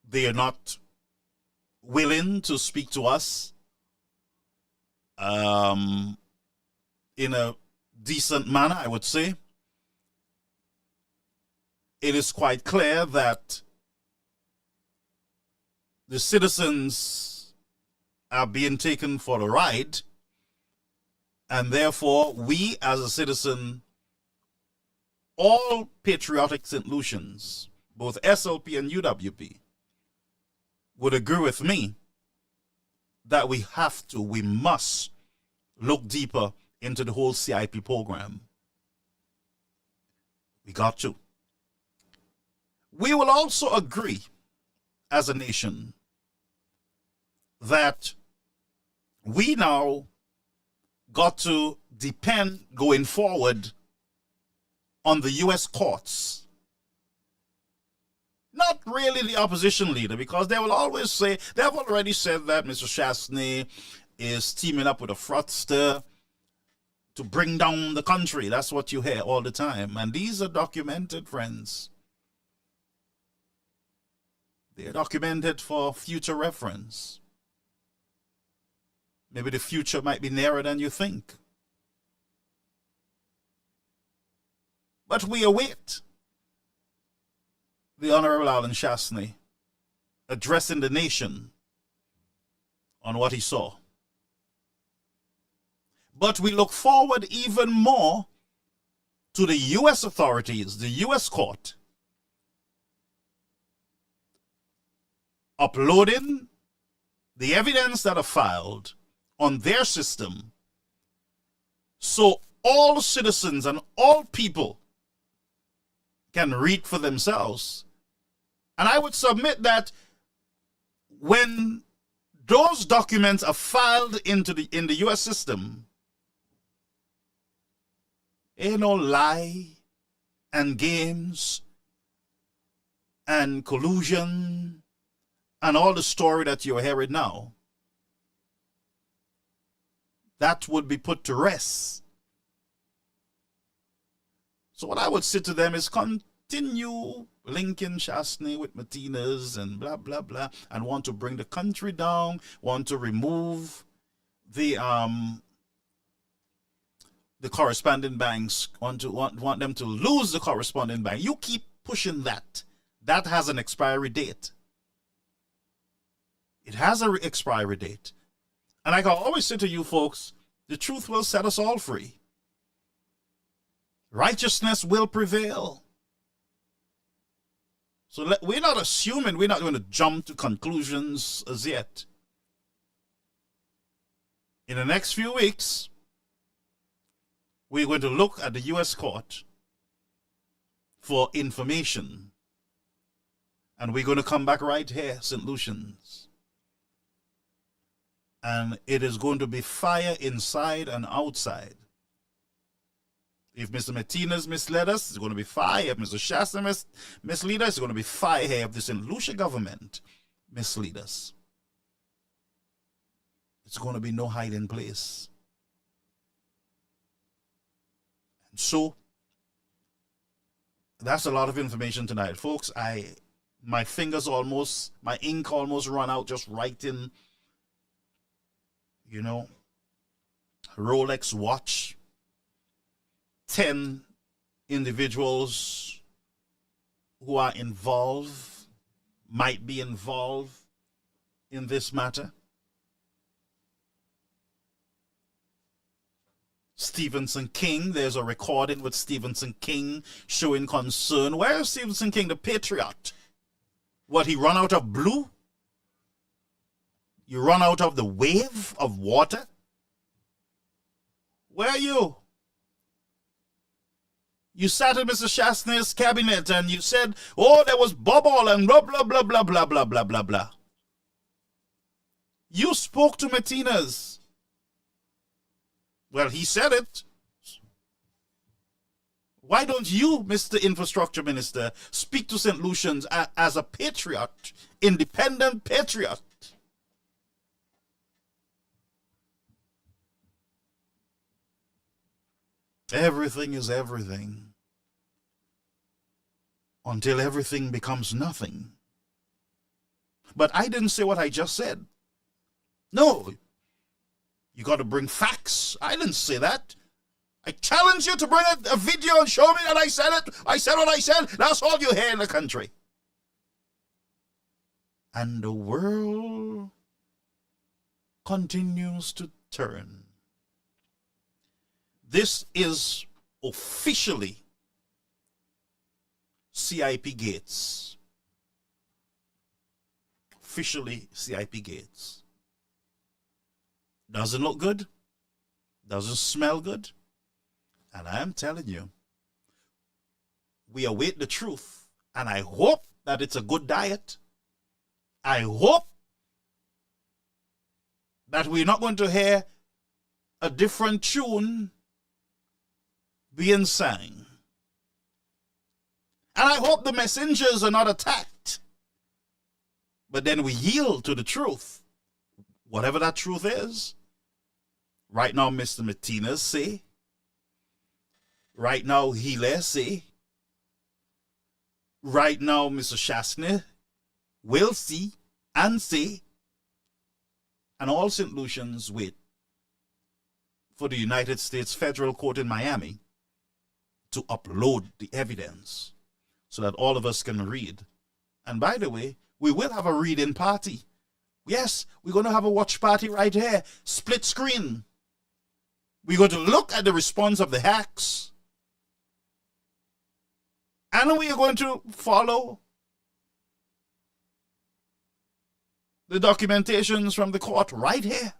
Speaker 4: they are not willing to speak to us in a decent manner, I would say. It is quite clear that the citizens are being taken for a ride, and therefore we as a citizen, all patriotic St. Lucians, both SLP and UWP, would agree with me that we must look deeper into the whole CIP program. We got to. We will also agree as a nation that we now got to depend going forward on the U.S. courts. Not really the opposition leader, because they will always say, they have already said that Mr. Chastney is teaming up with a fraudster to bring down the country. That's what you hear all the time. And these are documented, friends. They are documented for future reference. Maybe the future might be nearer than you think. But we await the Honorable Alan Chastney addressing the nation on what he saw. But we look forward even more to the U.S. authorities, the U.S. court, uploading the evidence that are filed on their system, so all citizens and all people can read for themselves. And I would submit that when those documents are filed in the U.S. system, ain't no lie and games and collusion and all the story that you're hearing now. That would be put to rest. So what I would say to them is continue linking Chastney with Martinez and blah, blah, blah, and want to bring the country down, want to remove the corresponding banks, want them to lose the corresponding bank. You keep pushing that. That has an expiry date. It has an expiry date. And I can always say to you folks, the truth will set us all free. Righteousness will prevail. So we're not assuming, we're not going to jump to conclusions as yet. In the next few weeks, we're going to look at the U.S. court for information. And we're going to come back right here, St. Lucians. And it is going to be fire inside and outside. If Mr. Martinez misled us, it's going to be fire. If Mr. Shasta misled us, it's going to be fire here. If the St. Lucia government mislead us, it's going to be no hiding place. And so, that's a lot of information tonight. Folks, my ink almost run out just writing, Rolex watch. 10 individuals who are might be involved in this matter. Stephenson King, there's a recording with Stephenson King showing concern. Where is Stephenson King, the patriot? What, he run out of blue? You run out of the wave of water? Where are you? You sat in Mr. Shastner's cabinet and you said, oh, there was bubble and blah, blah, blah, blah, blah, blah, blah, blah, blah. You spoke to Martinez. Well, he said it. Why don't you, Mr. Infrastructure Minister, speak to St. Lucians as a patriot, independent patriot? Everything is everything until everything becomes nothing. But I didn't say what I just said. No, you got to bring facts. I didn't say that. I challenge you to bring a video and show me that I said it. I said what I said. That's all you hear in the country. And the world continues to turn. This is officially CIP Gates. Officially CIP Gates. Doesn't look good. Doesn't smell good. And I am telling you, we await the truth. And I hope that it's a good diet. I hope that we're not going to hear a different tune being sang. And I hope the messengers are not attacked. But then we yield to the truth. Whatever that truth is. Right now, Mr. Martinez say. Right now, Healy say. Right now, Mr. Shastner will see and say. And all St. Lucians wait for the United States Federal Court in Miami to upload the evidence so that all of us can read. And by the way, we will have a reading party. Yes, we're going to have a watch party right here, split screen. We're going to look at the response of the hacks. And we are going to follow the documentations from the court right here.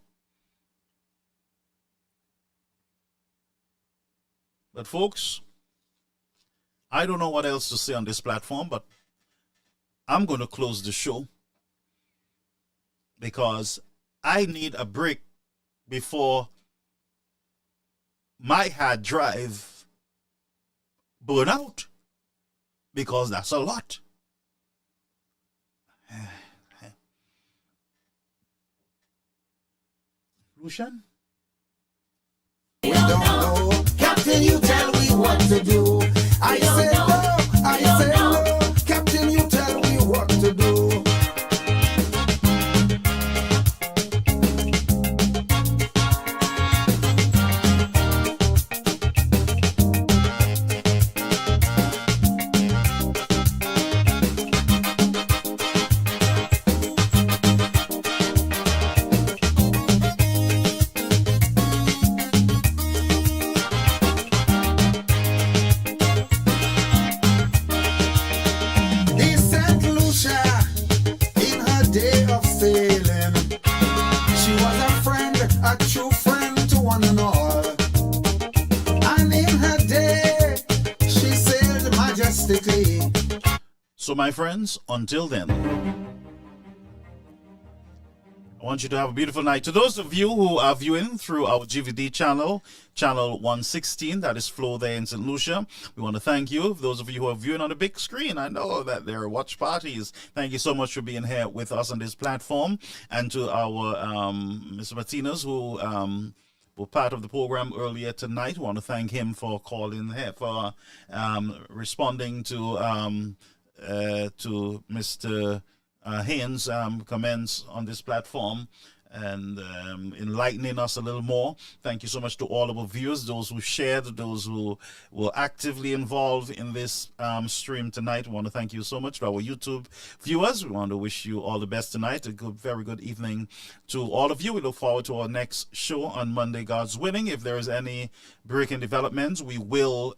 Speaker 4: But folks, I don't know what else to say on this platform, but I'm going to close the show because I need a break before my hard drive burn out, because that's a lot. Lucian?
Speaker 1: We don't know. Captain, you tell me what to do. I said no, I said no. Captain, you tell me what to do.
Speaker 4: my friends, until then, I want you to have a beautiful night. To those of you who are viewing through our GVD channel, channel 116, that is Flow there in St. Lucia, we want to thank you. Those of you who are viewing on the big screen, I know that there are watch parties. Thank you so much for being here with us on this platform. And to our Mr. Martinez, who were part of the program earlier tonight, we want to thank him for calling here, for responding to Mr. Haynes' comments on this platform and enlightening us a little more. Thank you so much to all of our viewers, those who shared, those who were actively involved in this stream tonight. We want to thank you so much. To our YouTube viewers, we want to wish you all the best tonight. A very good evening to all of you. We look forward to our next show on Monday, God's willing. If there is any breaking developments, we will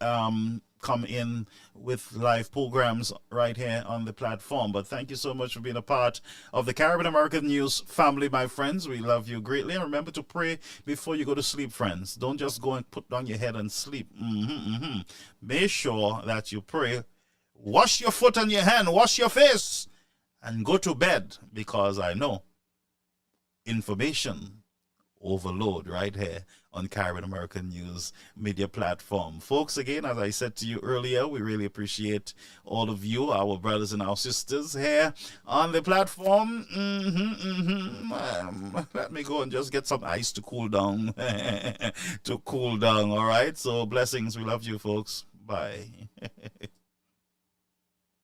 Speaker 4: come in with live programs right here on the platform. But thank you so much for being a part of the Caribbean American News family, my friends. We love you greatly. And remember to pray before you go to sleep, friends. Don't just go and put down your head and sleep. Make sure that you pray. Wash your foot and your hand. Wash your face. And go to bed, because I know information overload right here on Caribbean American News media platform. Folks, again, as I said to you earlier, we really appreciate all of you, our brothers and our sisters here on the platform. Let me go and just get some ice to cool down. All right? So blessings. We love you, folks. Bye.